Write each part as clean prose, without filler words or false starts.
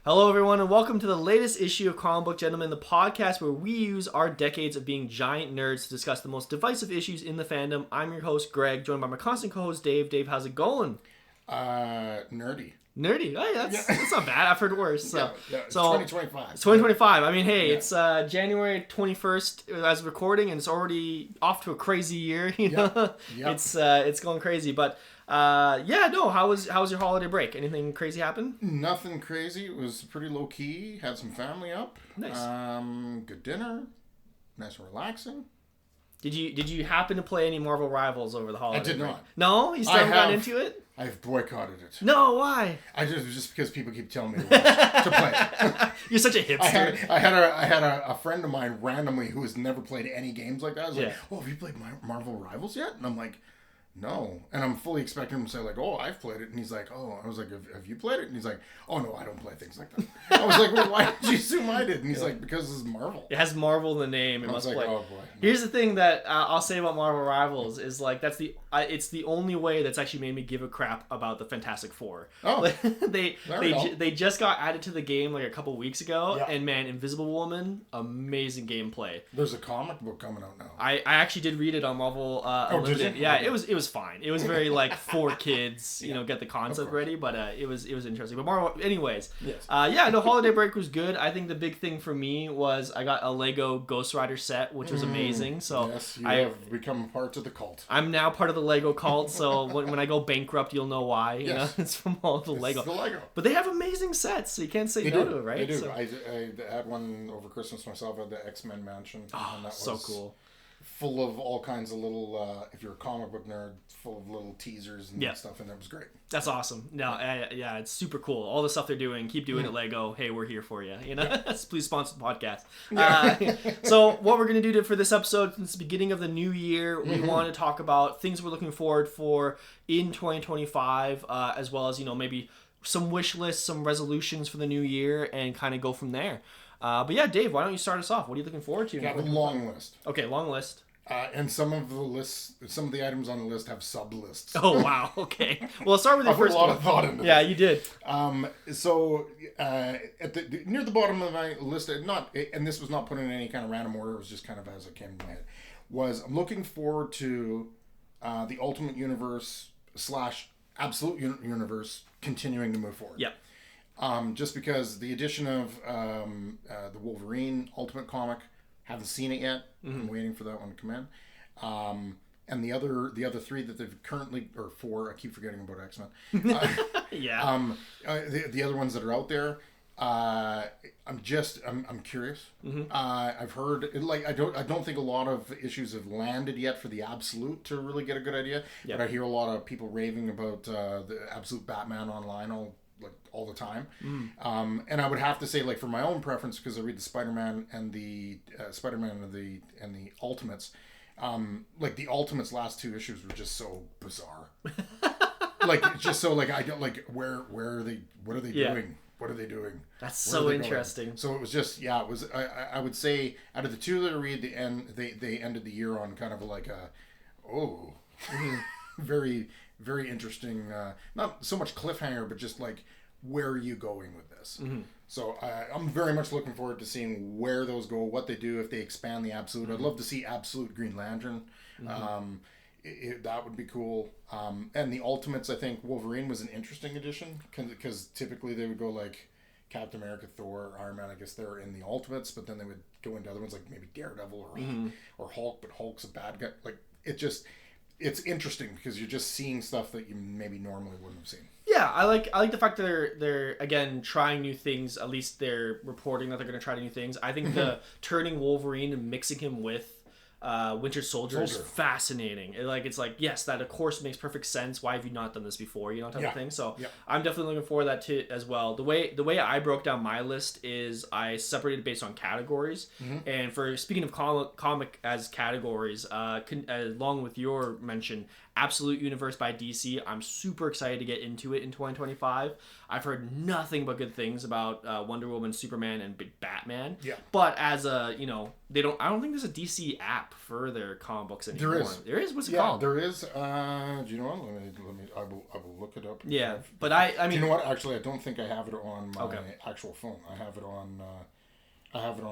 Hello, everyone, and welcome to the latest issue of Comic Book Gentlemen, the podcast where we use our decades of being giant nerds to discuss the most divisive issues in the fandom. I'm your host, Greg, joined by my constant co-host, Dave. Dave, how's it going? Nerdy. Nerdy? Oh, yeah, that's not bad. I've heard worse. So, it's 2025. It's 2025. I mean, hey, it's January 21st as recording, and it's already off to a crazy year. You know, it's going crazy. But how was your holiday break? Anything crazy happen? Nothing crazy. It was pretty low key. Had some family up. Nice. Good dinner. Nice and relaxing. Did you happen to play any Marvel Rivals over the holiday? I did break? not. No, you still haven't gotten into it. I've boycotted it. No, why? Just because people keep telling me to play it. You're such a hipster. I had a friend of mine randomly who has never played any games like that. I was like, "Oh, have you played Marvel Rivals yet?" And I'm like, "No." And I'm fully expecting him to say like, "Oh, I've played it." And he's like, "Oh." I was like, "Have you played it?" And he's like, "Oh no, I don't play things like that." I was like, "Well, why did you assume I did?" And he's like, "Because this is Marvel. It has Marvel in the name. It must play." Oh boy. Here's the thing that I'll say about Marvel Rivals is like it's the only way that's actually made me give a crap about the Fantastic Four. Oh, they just got added to the game like a couple weeks ago, and man, Invisible Woman, amazing gameplay. There's a comic book coming out now. I actually did read it on Marvel Unlimited. Did you? Yeah, it was fine. It was very like for kids, get the concept ready, but it was interesting. But Marvel, anyways, yes. Holiday break was good. I think the big thing for me was I got a Lego Ghost Rider set, which was amazing. So yes, you have become part of the cult. I'm now part of the Lego cult. So when I go bankrupt, you'll know why. You know, it's from all the Lego. The Lego. But they have amazing sets, so you can't say no to it, right? They do. So, I had one over Christmas myself at the X-Men mansion. Oh, and that was so cool. Full of all kinds of little, if you're a comic book nerd, full of little teasers and stuff, and that was great. That's awesome. No, it's super cool. All the stuff they're doing, keep doing it, Lego. Hey, we're here for you. Please sponsor the podcast. So what we're going to do for this episode, since the beginning of the new year, we want to talk about things we're looking forward for in 2025, as well as, maybe some wish lists, some resolutions for the new year, and kind of go from there. But yeah, Dave, why don't you start us off? What are you looking forward to? I have a long list. Okay, long list. And some of the items on the list have sub lists. Oh wow! Okay. Well, let's start with your I put first a lot one. of thought into Yeah, this. you did. So at near the bottom of my list, and this was not put in any kind of random order. It was just kind of as it came to my head. I'm looking forward to the Ultimate Universe / Absolute Universe continuing to move forward. Yeah. Just because the addition of the Wolverine Ultimate comic, haven't seen it yet. I'm waiting for that one to come in. And the other three that they've currently, or four, I keep forgetting about X-Men. Yeah. The other ones that are out there, I'm curious. I've heard I don't think a lot of issues have landed yet for the Absolute to really get a good idea. Yep. But I hear a lot of people raving about the Absolute Batman online all the time. And I would have to say, like, for my own preference, because I read the Spider-Man and the Ultimates, like the Ultimates last two issues were just so bizarre. Like, just so, like, I don't, like, where are they, what are they doing? What are they doing? That's so interesting. So it was just, it was, I would say, out of the two that I read, they ended the year on kind of like very, very interesting, not so much cliffhanger, but just like, where are you going with this? So I'm very much looking forward to seeing where those go, what they do, if they expand the Absolute. I'd love to see Absolute Green Lantern. That would be cool. And the Ultimates, I think Wolverine was an interesting addition, because typically they would go like Captain America, Thor, Iron Man. I guess they're in the Ultimates, but then they would go into other ones like maybe Daredevil or Hulk, but Hulk's a bad guy. Like, it's interesting because you're just seeing stuff that you maybe normally wouldn't have seen. Yeah, I like the fact that they're again trying new things. At least they're reporting that they're going to try new things. I think the turning Wolverine and mixing him with Winter Soldier is fascinating. It's like, yes, that of course makes perfect sense. Why have you not done this before? Type of thing. So I'm definitely looking forward to that too as well. The way I broke down my list is I separated based on categories. And for speaking of comic as categories, along with your mention, Absolute Universe by DC. I'm super excited to get into it in 2025. I've heard nothing but good things about Wonder Woman, Superman, and Batman. Yeah. But as a, I don't think there's a DC app for their comic books anymore. There is. There is? What's it called? There is. Do you know what? I will look it up. Yeah. But I mean. Do you know what? Actually, I don't think I have it on my actual phone. I have it on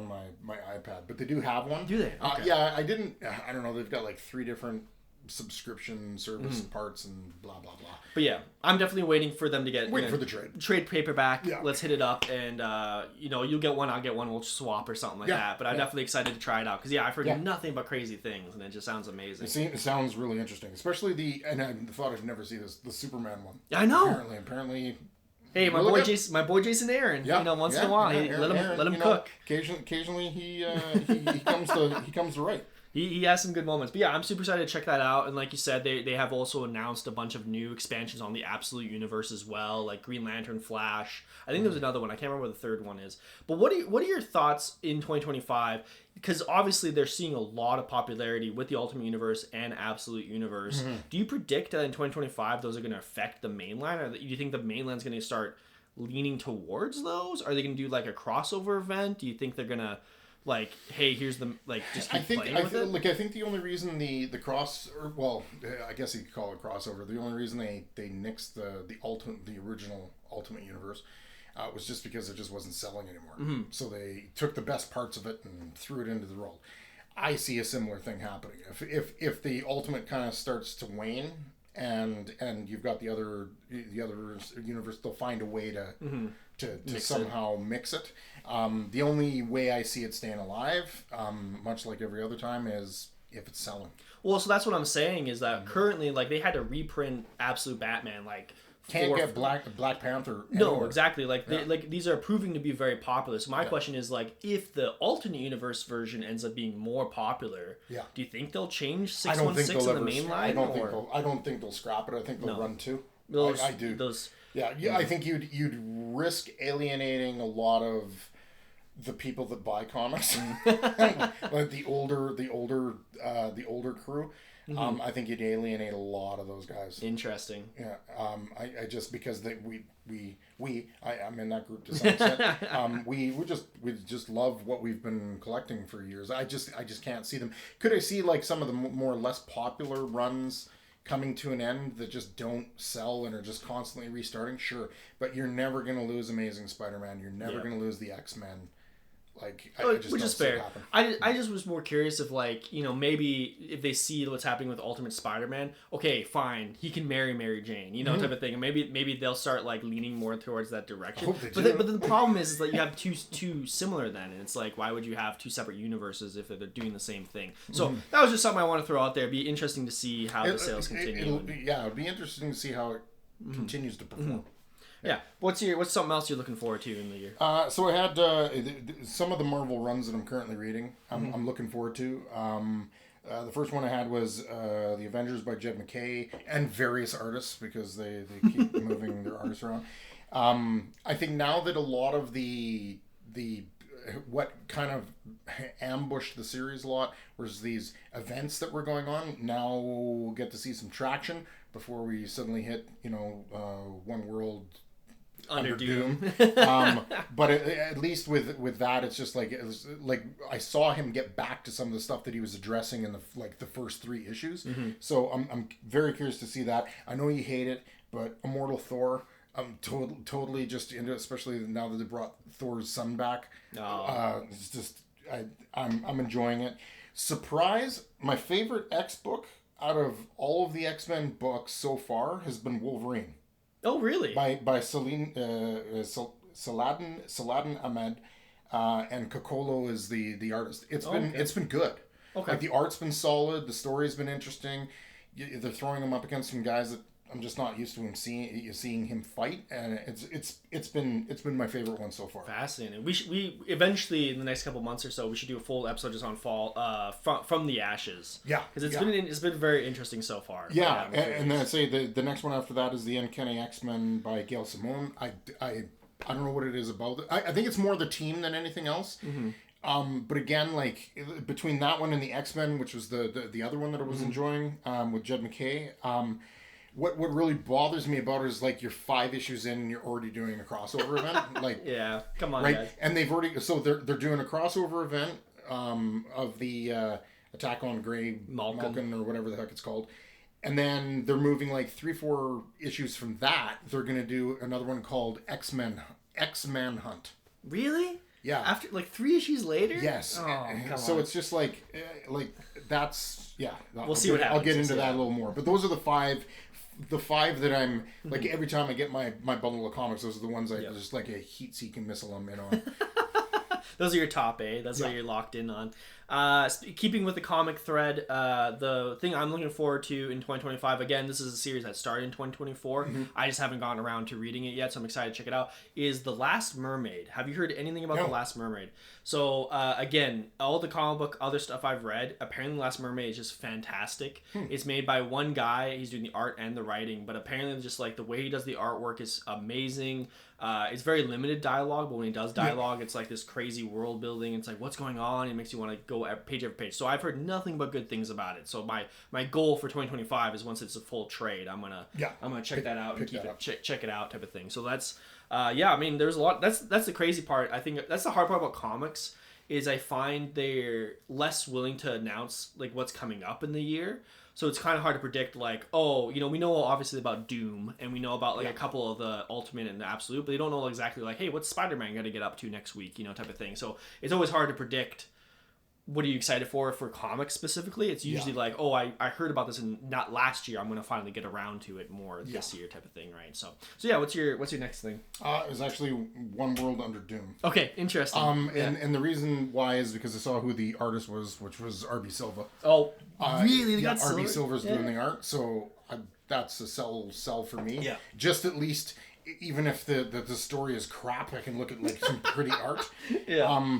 my iPad. But they do have one. Do they? Okay. Yeah, I didn't. I don't know. They've got like 3 different subscription service parts and blah blah blah. But yeah, I'm definitely waiting for them to get for the trade paperback. Yeah. Let's hit it up, and you'll get one, I'll get one, we'll swap or something like that. But I'm definitely excited to try it out because I've heard nothing but crazy things, and it just sounds amazing. It sounds really interesting, especially and I thought I'd never see the Superman one. I know. Apparently. Hey, my boy Jason Aaron. Yeah, once in a while, let him cook. Occasionally he comes to right. He has some good moments. But yeah, I'm super excited to check that out. And like you said, they have also announced a bunch of new expansions on the Absolute Universe as well, like Green Lantern, Flash. I think there's another one. I can't remember what the third one is. But what are your thoughts in 2025? Because obviously they're seeing a lot of popularity with the Ultimate Universe and Absolute Universe. Mm-hmm. Do you predict that in 2025 those are going to affect the mainline? Or do you think the mainline's going to start leaning towards those? Are they going to do like a crossover event? Do you think they're going to... like, hey, here's the just keep playing with it. I think the only reason the I guess you could call it crossover. The only reason they nixed the original Ultimate Universe was just because it just wasn't selling anymore. Mm-hmm. So they took the best parts of it and threw it into the world. I see a similar thing happening. If the Ultimate kind of starts to wane and you've got the other universe, they'll find a way to somehow mix it. The only way I see it staying alive, much like every other time, is if it's selling. Well, so that's what I'm saying is that currently, like, they had to reprint Absolute Batman, like... Can't get Black Panther anymore. No, exactly. Like, these are proving to be very popular. So my question is, like, if the alternate universe version ends up being more popular, do you think they'll change 616 in the main line? I don't think they'll scrap it. I think they'll run 2. I do. I think you'd risk alienating a lot of the people that buy comics, like the older crew. Mm-hmm. I think you'd alienate a lot of those guys. Interesting. Yeah. I just because I'm in that group to some extent. We just love what we've been collecting for years. I just can't see them. Could I see like some of the more or less popular runs coming to an end that just don't sell and are just constantly restarting? Sure, but you're never going to lose Amazing Spider-Man. You're never going to lose the X-Men. Like, which is fair. I just was more curious if, like, maybe if they see what's happening with Ultimate Spider-Man, okay, fine, he can marry Mary Jane, type of thing, and maybe they'll start like leaning more towards that direction. But then the problem is that you have two similar then, and it's like, why would you have 2 separate universes if they're doing the same thing? So that was just something I want to throw out there. It'd be interesting to see how the sales continue. It'd be interesting to see how it continues to perform. Mm-hmm. Yeah. What's something else you're looking forward to in the year? So I had some of the Marvel runs that I'm currently reading. I'm looking forward to. The first one I had was The Avengers by Jed MacKay and various artists because they keep moving their artists around. I think now that a lot of the what kind of ambushed the series a lot was these events that were going on. Now we'll get to see some traction before we suddenly hit One World under Doom. But at least with that, it's just like I saw him get back to some of the stuff that he was addressing in the first 3 issues. Mm-hmm. So I'm very curious to see that. I know you hate it, but Immortal Thor, I'm totally just into it, especially now that they brought Thor's son back. It's just I'm enjoying it. Surprise! My favorite X book out of all of the X-Men books so far has been Wolverine. Oh, really? By Saladin Ahmed, and Kokolo is the artist. It's been good. Okay. Like the art's been solid. The story's been interesting. They're throwing him up against some guys that I'm just not used to seeing him fight, and it's been my favorite one so far. Fascinating. We eventually in the next couple months or so we should do a full episode just on from the ashes. Yeah, because it's been very interesting so far. Yeah, and then I'd say the next one after that is the Uncanny X-Men by Gail Simone. I don't know what it is about it. I think it's more the team than anything else. Mm-hmm. But again, like between that one and the X-Men, which was the other one that I was enjoying, with Jed McKay, what really bothers me about it is like you're 5 issues in and you're already doing a crossover event. Like, yeah, come on, right? guys. And they're doing a crossover event of the Attack on Grey Malkin or whatever the heck it's called. And then they're moving like 3-4 issues from that. They're going to do another one called X-Men Hunt. Really? Yeah. After like 3 issues later? Yes. Oh, come so on. it's just like that's, yeah. We'll see what happens. I'll get into that a little more. But those are the five that I'm like every time I get my bundle of comics, those are the ones I just like a heat-seeking missile I'm in on. Those are your top, eh? That's what you're locked in on. Keeping with the comic thread, the thing I'm looking forward to in 2025, again, this is a series that started in 2024. I just haven't gotten around to reading it yet, so I'm excited to check it out, is The Last Mermaid. Have you heard anything about The Last Mermaid? So, again, all the comic book, other stuff I've read, apparently The Last Mermaid is just fantastic. It's made by one guy. He's doing the art and the writing, but apparently just like the way he does the artwork is amazing. It's very limited dialogue, but when he does dialogue, it's like this crazy world building. It's like, what's going on? It makes you want to go page after page. So I've heard nothing but good things about it. So my goal for 2025 is once it's a full trade, I'm gonna check that out and check it out type of thing. So that's I mean, there's a lot. That's the crazy part. I think that's the hard part about comics is I find they're less willing to announce like what's coming up in the year. So it's kind of hard to predict, like, oh, you know, we know obviously about Doom, and we know about, like, a couple of the Ultimate and the Absolute, but they don't know exactly, like, hey, what's Spider-Man going to get up to next week, you know, type of thing. So it's always hard to predict what are you excited for comics specifically. It's usually like, oh, I heard about this and not last year, I'm going to finally get around to it more this year type of thing, right? So yeah, what's your next thing? It was actually One World Under Doom. Okay, interesting. And the reason why is because I saw who the artist was, which was R.B. Silva. Oh, really? Yeah, R.B. Silva's doing the art, so that's a sell for me. Yeah. Just at least, even if the story is crap, I can look at like some pretty art. Yeah.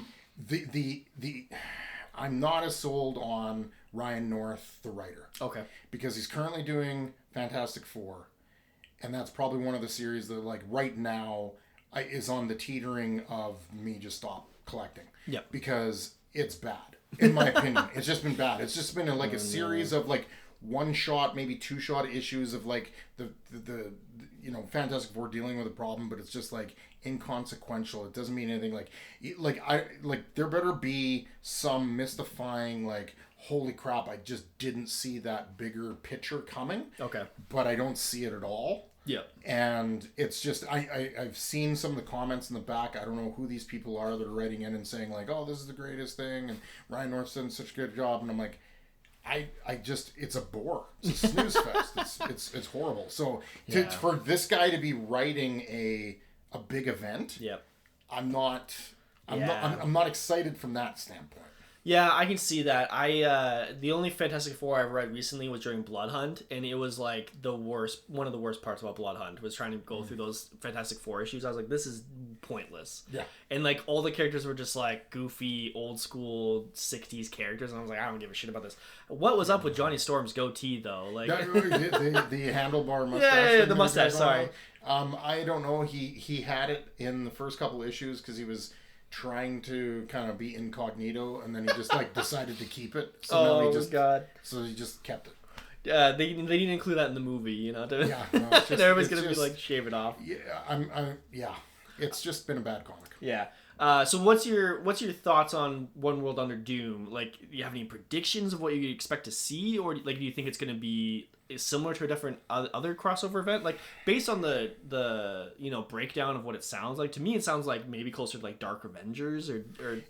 I'm not as sold on Ryan North, the writer. Okay. Because he's currently doing Fantastic Four, and that's probably one of the series that, like, right now is on the teetering of me just stop collecting. Yeah. Because it's bad, in my opinion. It's just been bad. It's just been a series of like 1-shot, maybe 2-shot issues of like the you know, Fantastic Four dealing with a problem, but it's just like inconsequential. It doesn't mean anything. Like there better be some mystifying, like, holy crap, I just didn't see that bigger picture coming. Okay. But I don't see it at all. Yeah. And it's just I've seen some of the comments in the back. I don't know who these people are that are writing in and saying like, oh, this is the greatest thing, and Ryan North's done such a good job, and I'm like, I just, it's a bore. It's a snooze fest. It's horrible. So for this guy to be writing a big event, I'm not excited from that standpoint. Yeah, I can see that. The only Fantastic Four I've read recently was during Blood Hunt, and it was like one of the worst parts about Blood Hunt was trying to go through those Fantastic Four issues. I was like, this is pointless. Yeah. And like all the characters were just like goofy, old school 60s characters, and I was like, I don't give a shit about this. What was up with Johnny Storm's goatee though? Like the handlebar mustache. Yeah, the mustache, sorry. I don't know. He had it in the first couple issues because he was trying to kind of be incognito, and then he just like decided to keep it. So so he just kept it. Yeah, they didn't include that in the movie, you know. Everybody's gonna be like, shave it off. Yeah, it's just been a bad comic. Yeah. So what's your thoughts on One World Under Doom? Like, do you have any predictions of what you expect to see, or like do you think it's gonna be similar to a different other crossover event? Like, based on the you know, breakdown of what it sounds like, to me it sounds like maybe closer to like Dark Avengers or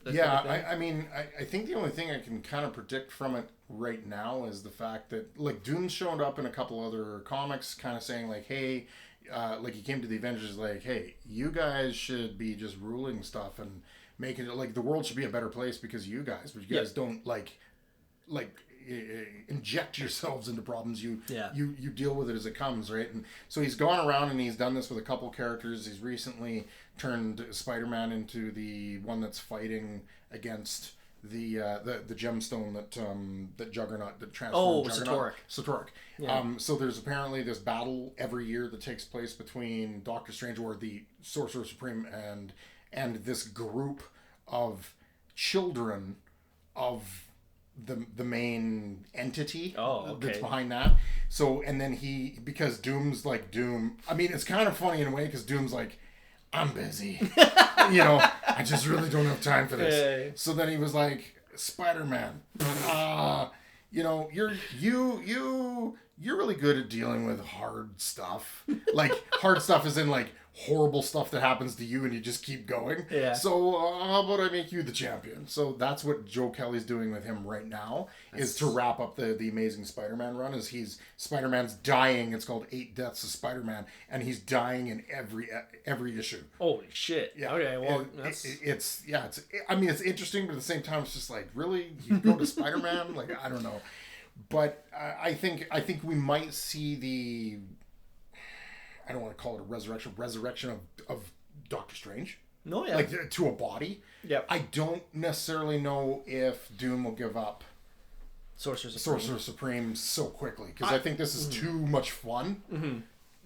I mean I think the only thing I can kind of predict from it right now is the fact that like Doom's showed up in a couple other comics kind of saying like, hey, like he came to the Avengers like, hey, you guys should be just ruling stuff and making it like the world should be a better place because you guys don't like inject yourselves into problems. You deal with it as it comes, right? And so he's gone around and he's done this with a couple characters. He's recently turned Spider-Man into the one that's fighting against the gemstone that Juggernaut that transformed Satoric. Yeah. So there's apparently this battle every year that takes place between Doctor Strange, or the Sorcerer Supreme, and this group of children of the main entity that's okay. behind that. So, and then because Doom's like Doom. I mean, it's kind of funny in a way because Doom's like, I'm busy. I just really don't have time for this. Yeah. So then he was like, Spider-Man, you're really good at dealing with hard stuff. Like hard stuff is in like horrible stuff that happens to you and you just keep going. Yeah. So how about I make you the champion? So that's what Joe Kelly's doing with him right now, is to wrap up the Amazing Spider-Man run. Is Spider-Man's dying. It's called 8 Deaths of Spider-Man, and he's dying in every issue. Holy shit. Yeah. Okay, well, it's interesting, but at the same time, it's just like, really? You go to Spider-Man? Like, I don't know. But I think we might see I don't want to call it a resurrection of Doctor Strange. No, yeah. Like, to a body. Yep. I don't necessarily know if Doom will give up Sorcerer Supreme so quickly, because I think this is too much fun. Mm-hmm.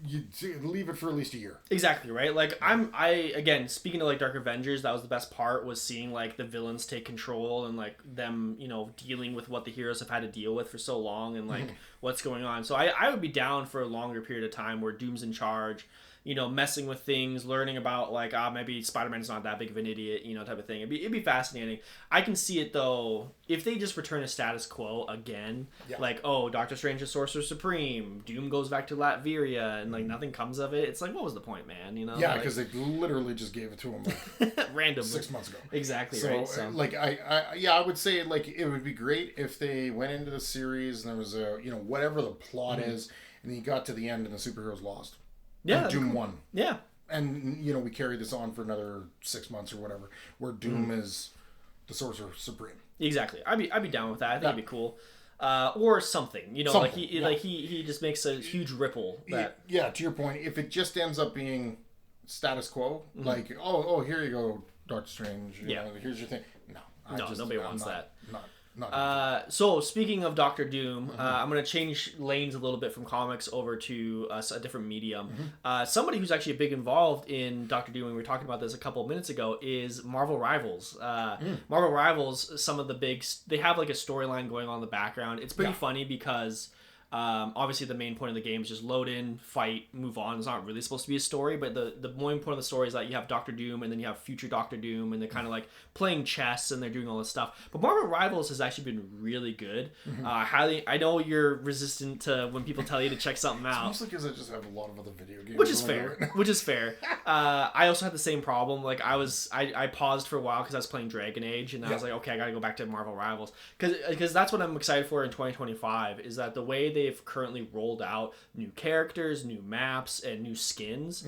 You leave it for at least a year. Exactly, right? Like, again, speaking of like Dark Avengers, that was the best part, was seeing like the villains take control and like them, dealing with what the heroes have had to deal with for so long and like what's going on. So I would be down for a longer period of time where Doom's in charge, messing with things, learning about like, maybe Spider-Man's not that big of an idiot, type of thing. It'd be fascinating. I can see it though, if they just return to status quo again, like, Doctor Strange is Sorcerer Supreme, Doom goes back to Latveria, and like nothing comes of it. It's like, what was the point, man? Yeah, because they literally just gave it to him like randomly 6 months ago. Exactly. So, right. So like, I would say like it would be great if they went into the series and there was a whatever the plot is, and then you got to the end and the superheroes lost. Yeah, and Doom won. Yeah. And, we carry this on for another 6 months or whatever, where Doom is the Sorcerer Supreme. Exactly. I'd be down with that. I think it'd be cool. Or something. Like he just makes a huge ripple. Yeah, to your point, if it just ends up being status quo, like, here you go, Doctor Strange. Here's your thing. No, nobody wants that. Not so speaking of Doctor Doom, I'm going to change lanes a little bit from comics over to a different medium. Somebody who's actually involved in Doctor Doom, and we were talking about this a couple of minutes ago, is Marvel Rivals. Marvel Rivals, some of the they have like a storyline going on in the background. It's pretty funny because obviously the main point of the game is just load in, fight, move on. It's not really supposed to be a story, but the main point of the story is that you have Doctor Doom and then you have future Doctor Doom, and they're kind of like playing chess and they're doing all this stuff. But Marvel Rivals has actually been really good. I know you're resistant to when people tell you to check something out. It's mostly because I just have a lot of other video games. Which is fair. I also had the same problem. Like I paused for a while because I was playing Dragon Age, and I was like, okay, I gotta go back to Marvel Rivals because that's what I'm excited for in 2025. Is that the way they've currently rolled out new characters, new maps, and new skins.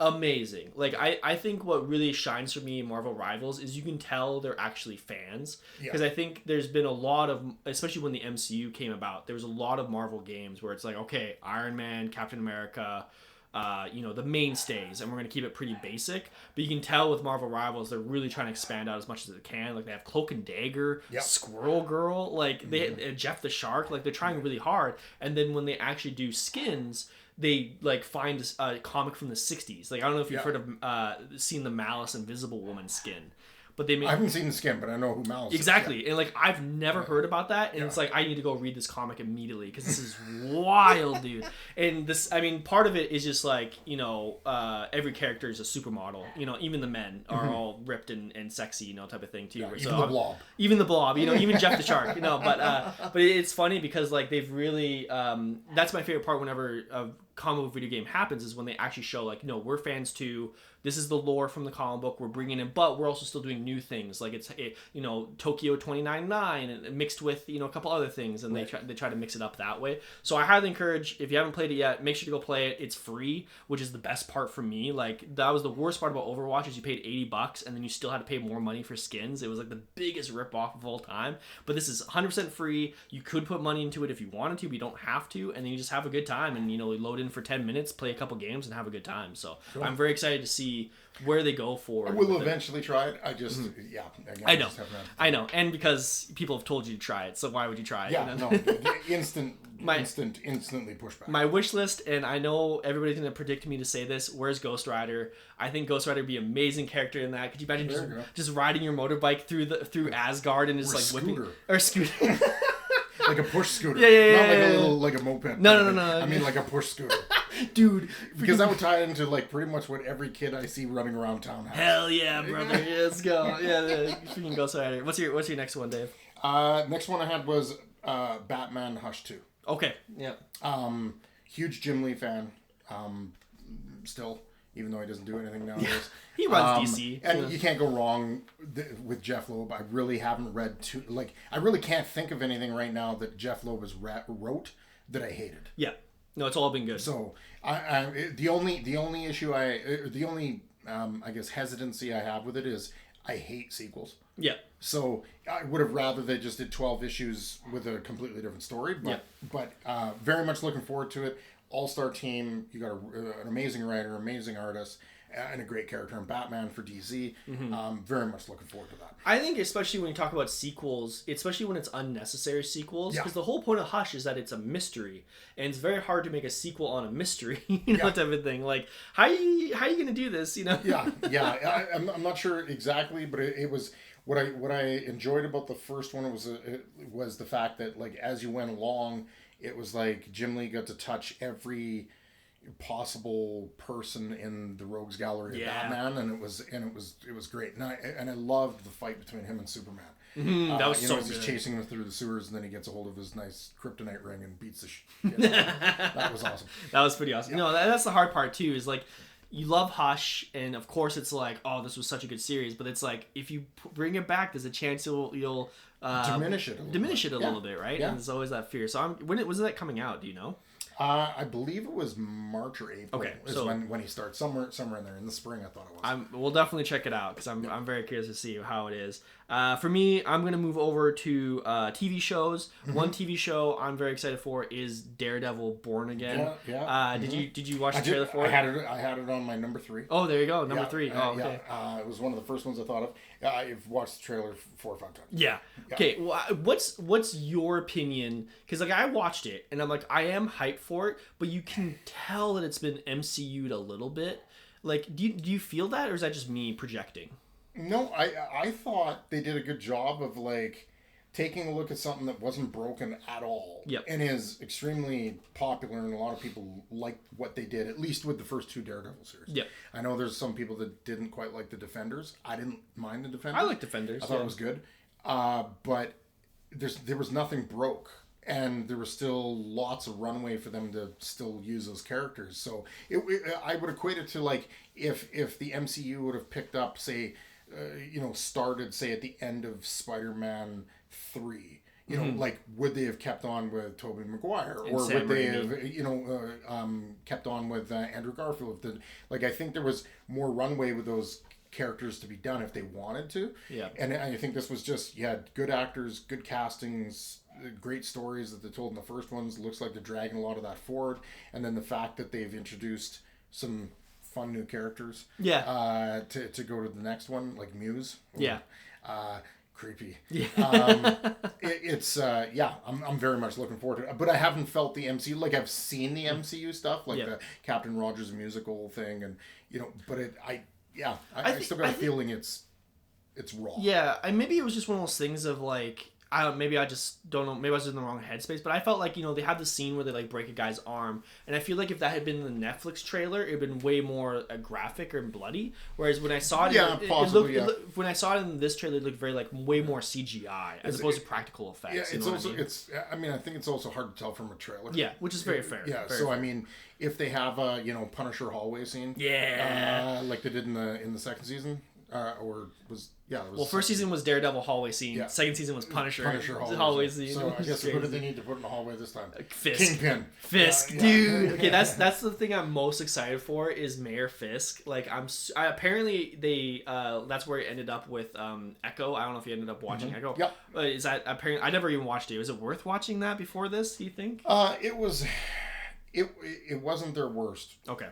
Amazing. Like I think what really shines for me in Marvel Rivals is you can tell they're actually fans, because I think there's been a lot of, especially when the MCU came about, there was a lot of Marvel games where it's like, okay, Iron Man, Captain America, the mainstays, and we're going to keep it pretty basic. But you can tell with Marvel Rivals, they're really trying to expand out as much as they can. Like, they have Cloak and Dagger, Squirrel Girl, like, they Jeff the Shark. Like, they're trying really hard. And then when they actually do skins, they, like, find a comic from the 60s. Like, I don't know if you've heard of, seen the Malice Invisible Woman skin. But they I haven't seen the skin, but I know who Malice is. Exactly. And, like, I've never heard about that. And it's like, I need to go read this comic immediately, because this is wild, dude. And this, I mean, part of it is just like, every character is a supermodel. Even the men are all ripped and sexy, type of thing, too. Even the Blob. Even the Blob, even Jeff the Shark, but it's funny because, like, they've really, that's my favorite part whenever a comic book video game happens, is when they actually show, like, no, we're fans too. This is the lore from the comic book we're bringing in, but we're also still doing new things. Like, it's Tokyo 2099 and mixed with a couple other things, and they try to mix it up that way. So I highly encourage, if you haven't played it yet, make sure to go play it. It's free, which is the best part for me. Like, that was the worst part about Overwatch, is you paid $80 and then you still had to pay more money for skins. It was like the biggest ripoff of all time. But this is 100% free. You could put money into it if you wanted to, but you don't have to, and then you just have a good time and load in for 10 minutes, play a couple games, and have a good time. So I'm very excited to see where they go for. I will eventually try it. I just, again, I know. I know. And because people have told you to try it, so why would you try it? Yeah, no. Instantly pushback. My wish list, and I know everybody's going to predict me to say this, where's Ghost Rider? I think Ghost Rider would be an amazing character in that. Could you imagine just riding your motorbike through Asgard and just whipping... Or scooter. Like a push scooter. Yeah. Not like a little, like a moped. No. I mean like a push scooter. Dude. Because that would tie into like pretty much what every kid I see running around town has. Hell yeah, brother. Let's go. Yeah, freaking Ghost Rider. What's your next one, Dave? Next one I had was Batman Hush 2. Okay. Yeah. Huge Jim Lee fan. Still, even though he doesn't do anything nowadays. He runs DC. And you can't go wrong with Jeff Loeb. I really haven't read I really can't think of anything right now that Jeff Loeb has wrote that I hated. Yeah. No, it's all been good. So the only issue I guess hesitancy I have with it is I hate sequels. Yeah. So I would have rather they just did 12 issues with a completely different story. But very much looking forward to it. All-star team. You got an amazing writer, amazing artist, and a great character in Batman for DC. Very much looking forward to that. I think especially when you talk about sequels, especially when it's unnecessary sequels, because the whole point of Hush is that it's a mystery, and it's very hard to make a sequel on a mystery, type of thing. Like, how are you going to do this? I'm not sure exactly, but it was what I enjoyed about the first one was the fact that like as you went along, it was like Jim Lee got to touch every possible person in the Rogues Gallery of Batman, and it was great, and I loved the fight between him and Superman. That was so good. He's chasing him through the sewers, and then he gets a hold of his nice kryptonite ring and beats the shit out of him. That was awesome. That was pretty awesome. Yeah. That's the hard part too. Is like you love Hush, and of course it's like, oh, this was such a good series, but it's like if you bring it back, there's a chance you'll diminish it a little bit, right? Yeah. And there's always that fear. So when was that coming out? Do you know? I believe it was March or April. Okay, so when he starts somewhere in there in the spring. I thought it was. We'll definitely check it out because I'm very curious to see how it is. For me, I'm gonna move over to TV shows. One TV show I'm very excited for is Daredevil: Born Again. Yeah. Did you watch the trailer for it? I had it on my number 3. Oh, there you go, number 3. Oh, okay. It was one of the first ones I thought of. I've watched the trailer 4 or 5 times. Yeah. Okay. Well, what's your opinion? Because like I watched it and I'm like I am hyped for it, but you can tell that it's been MCU'd a little bit. Like, do you feel that, or is that just me projecting? No, I thought they did a good job of like taking a look at something that wasn't broken at all. Yep. And is extremely popular, and a lot of people liked what they did, at least with the first 2 Daredevil series. Yep. I know there's some people that didn't quite like the Defenders. I didn't mind the Defenders. I like Defenders. I thought it was good. But there was nothing broke. And there was still lots of runway for them to still use those characters. So I would equate it to like if the MCU would have picked up, say, started, say, at the end of Spider-Man 3. Like, would they have kept on with Tobey Maguire? Or would they have, kept on with Andrew Garfield? I think there was more runway with those characters to be done if they wanted to. Yeah. And I think this was just, you had good actors, good castings, great stories that they told in the first ones. Looks like they're dragging a lot of that forward. And then the fact that they've introduced some fun new characters. Yeah. To go to the next one, like Muse. Yeah. Creepy. Yeah. I'm very much looking forward to it. But I haven't felt the MCU. Like, I've seen the MCU stuff, like the Captain Rogers musical thing, and but I still got a feeling it's raw. Yeah, maybe it was just one of those things of like, maybe I just don't know, maybe I was in the wrong headspace, but I felt like, they had the scene where they like break a guy's arm, and I feel like if that had been in the Netflix trailer, it would have been way more graphic or bloody, whereas when I saw it, when I saw it in this trailer, it looked very like way more CGI as opposed to practical effects. Yeah, I think it's also hard to tell from a trailer. Yeah, which is very fair. Yeah, very so fair. I mean, if they have a Punisher hallway scene, like they did in the second season, first season was Daredevil hallway scene. Yeah. Second season was Punisher hallway scene. So I guess who do they need to put in the hallway this time? Fisk. Kingpin. Fisk, dude. Okay, that's the thing I'm most excited for is Mayor Fisk. Like apparently they that's where it ended up with Echo. I don't know if you ended up watching Echo. Yep. Is that apparently? I never even watched it. Was it worth watching that before this? Do you think? It was. It wasn't their worst. Okay.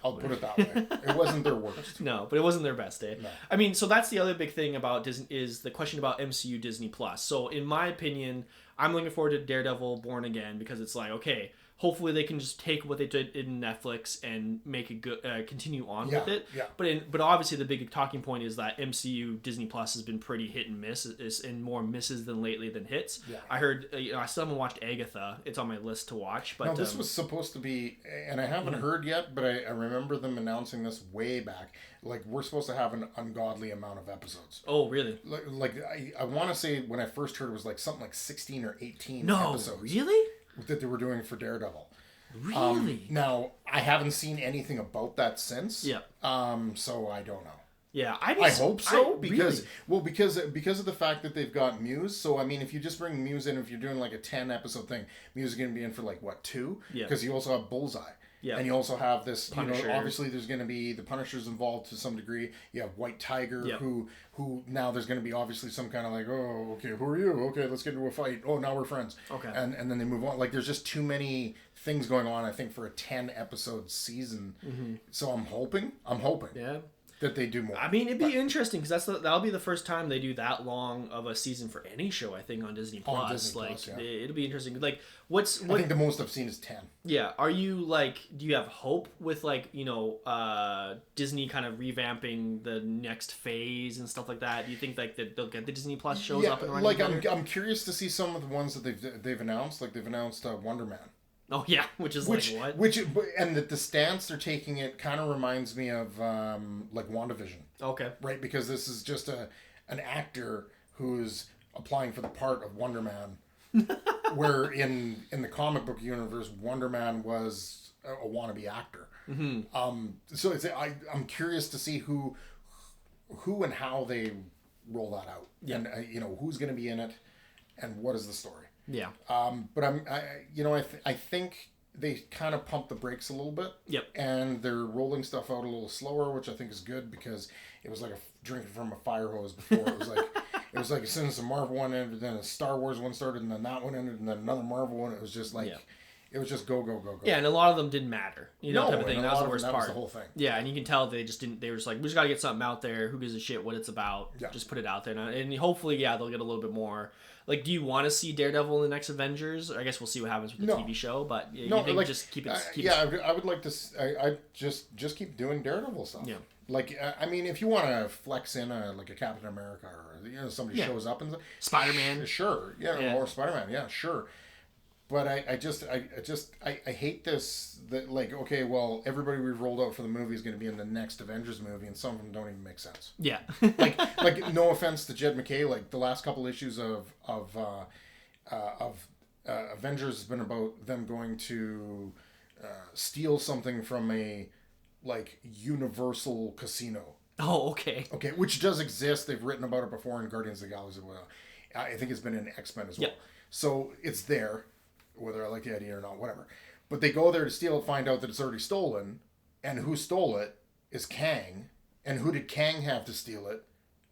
I'll put it that way. It wasn't their worst. No, but it wasn't their best day. No. I mean, so that's the other big thing about Disney is the question about MCU Disney Plus. So in my opinion, I'm looking forward to Daredevil Born Again because it's like, okay, hopefully they can just take what they did in Netflix and make it good, continue on with it. Yeah. But obviously the big talking point is that MCU Disney Plus has been pretty hit and miss, and more misses than lately than hits. Yeah. I heard, I still haven't watched Agatha. It's on my list to watch. But no, this was supposed to be, and I haven't heard yet, but I remember them announcing this way back. Like, we're supposed to have an ungodly amount of episodes. Oh, really? I want to say when I first heard it was like something like 16 or 18 no, episodes. Really? That they were doing for Daredevil. Really? Now, I haven't seen anything about that since. Yeah. So I don't know. Yeah, I hope so because of the fact that they've got Muse. So I mean, if you just bring Muse in, if you're doing like a 10 episode thing, Muse is going to be in for like what, 2? Yeah. Because you also have Bullseye. Yeah. And you also have this, Punisher. obviously there's going to be the Punisher's involved to some degree. You have White Tiger, who now there's going to be obviously some kind of like, oh, okay, who are you? Okay, let's get into a fight. Oh, now we're friends. Okay. And then they move on. Like, there's just too many things going on, I think, for a 10 episode season. Mm-hmm. So I'm hoping. Yeah. That they do more. I mean, it'd be interesting because that'll be the first time they do that long of a season for any show. I think on Disney Plus. On Disney like, Plus, yeah. it'll be interesting. Like, I think the most I've seen is 10. Yeah. Are you like? Do you have hope with like Disney kind of revamping the next phase and stuff like that? Do you think like that they'll get the Disney Plus shows up and running? Like I'm curious to see some of the ones that they've announced. Like they've announced Wonder Man. Oh yeah, which is like what? And the stance they're taking, it kind of reminds me of like WandaVision. Okay. Right, because this is just an actor who's applying for the part of Wonder Man, where in the comic book universe, Wonder Man was a wannabe actor. Mm-hmm. So I'm curious to see who and how they roll that out, and who's going to be in it, and what is the story. Yeah. But I think they kind of pump the brakes a little bit. Yep. And they're rolling stuff out a little slower, which I think is good because it was like drinking from a fire hose before. It was like as soon as the Marvel one ended, then a Star Wars one started, and then that one ended, and then another Marvel one. It was just like, it was just go. Yeah, and a lot of them didn't matter. Type of thing. That was the worst part. That was the whole thing. Yeah, and you can tell they just didn't. They were just like, we just got to get something out there. Who gives a shit what it's about? Yeah. Just put it out there, and hopefully, they'll get a little bit more. Like, do you want to see Daredevil in the next Avengers? I guess we'll see what happens with the TV show, but you think just keep it. I would like to. I just keep doing Daredevil stuff. Yeah. Like, I mean, if you want to flex in a Captain America or somebody shows up and Spider-Man, sure, or Spider-Man, yeah, sure. But I hate this. That like, okay, well, everybody we've rolled out for the movie is going to be in the next Avengers movie, and some of them don't even make sense. Yeah. like no offense to Jed McKay, like the last couple issues of Avengers has been about them going to steal something from a like Universal casino. Oh, okay. Okay, which does exist. They've written about it before in Guardians of the Galaxy. I think it's been in X-Men as well. Yep. So it's there, whether I like the idea or not, whatever. But they go there to steal it, find out that it's already stolen, and who stole it is Kang. And who did Kang have to steal it?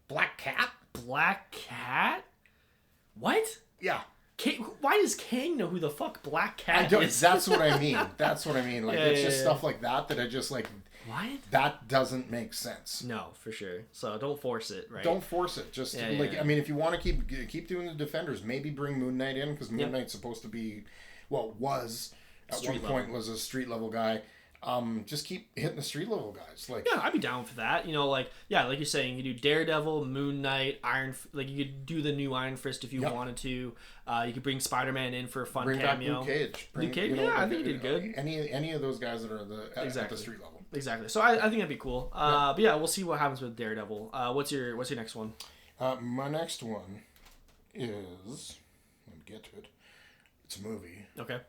Black Cat? Black Cat? What? Yeah. Why does Kang know who the fuck Black Cat is? That's what I mean. That's what I mean. Like, it's just stuff like that I just like... What? That doesn't make sense. No, for sure. So don't force it, right? Don't force it. Just I mean, if you want to keep doing the Defenders, maybe bring Moon Knight in because Moon Knight's supposed to be, was at one point was a street level guy. Just keep hitting the street level guys. Like, yeah, I'd be down for that. Like you're saying, you do Daredevil, Moon Knight, you could do the new Iron Fist if you wanted to. You could bring Spider-Man in for a fun cameo. Back Luke Cage. Luke Cage, I think he did good. Any of those guys that are at the street level. Exactly. So I think that'd be cool. But yeah, we'll see what happens with Daredevil. What's your next one? My next one is, let me get to it. It's a movie. Okay.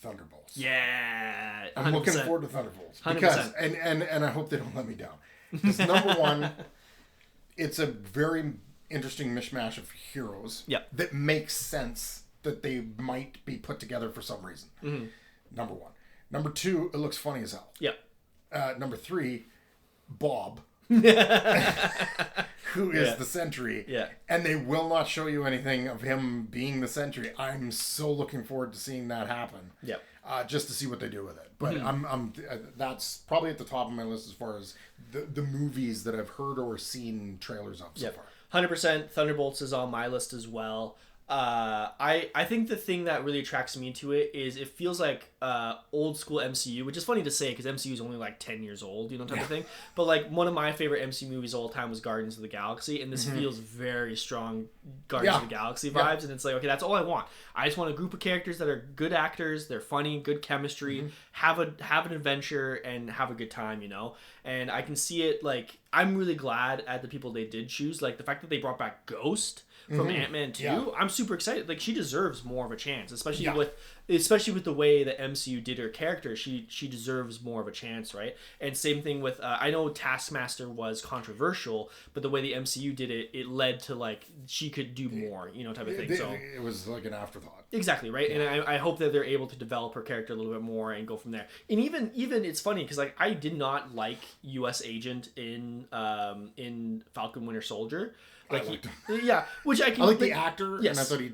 Thunderbolts. Yeah. 100%. I'm looking forward to Thunderbolts 100%. because and I hope they don't let me down. Because number one, it's a very interesting mishmash of heroes. That makes sense that they might be put together for some reason. Mm-hmm. Number one. Number two, it looks funny as hell. Number three, Bob, who is the Sentry. And they will not show you anything of him being the Sentry. I'm so looking forward to seeing that happen. just to see what they do with it. But that's probably at the top of my list as far as the movies that I've heard or seen trailers of so far. 100%. Thunderbolts is on my list as well. I think the thing that really attracts me to it is it feels like old school MCU, which is funny to say because MCU is only like 10 years old, type of thing. But like one of my favorite MCU movies of all time was Guardians of the Galaxy, and this feels very strong Guardians of the Galaxy vibes. And it's like, okay, that's all I want. I just want a group of characters that are good actors, they're funny, good chemistry, have an adventure, and have a good time, And I can see it. Like, I'm really glad at the people they did choose. Like the fact that they brought back Ghost from Ant-Man 2, I'm super excited. Like, she deserves more of a chance, especially with the way the MCU did her character. She deserves more of a chance, right? And same thing with I know Taskmaster was controversial, but the way the MCU did it, it led to like she could do more, type of thing. So it was like an afterthought. Exactly, right? And I hope that they're able to develop her character a little bit more and go from there. And even it's funny because like I did not like U.S. Agent in Falcon Winter Soldier. Like I liked him. Which I like the actor, yes. and I thought he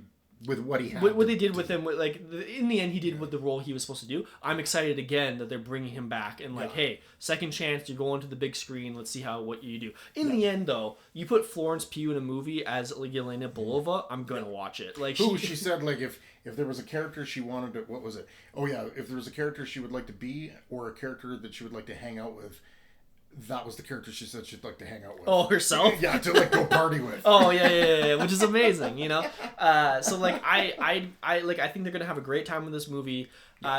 with what he had. What they did with him, like in the end, he did with the role he was supposed to do. I'm excited again that they're bringing him back and like, hey, second chance, you're going to the big screen. Let's see what you do. In the end, though, you put Florence Pugh in a movie as like Yelena Belova, I'm gonna watch it. Like she said, like if there was a character she wanted to, what was it? Oh yeah, if there was a character she would like to be or a character that she would like to hang out with. That was the character she said she'd like to hang out with. Oh, herself? Yeah, to like go party with. Oh yeah, which is amazing, So like I think they're gonna have a great time with this movie.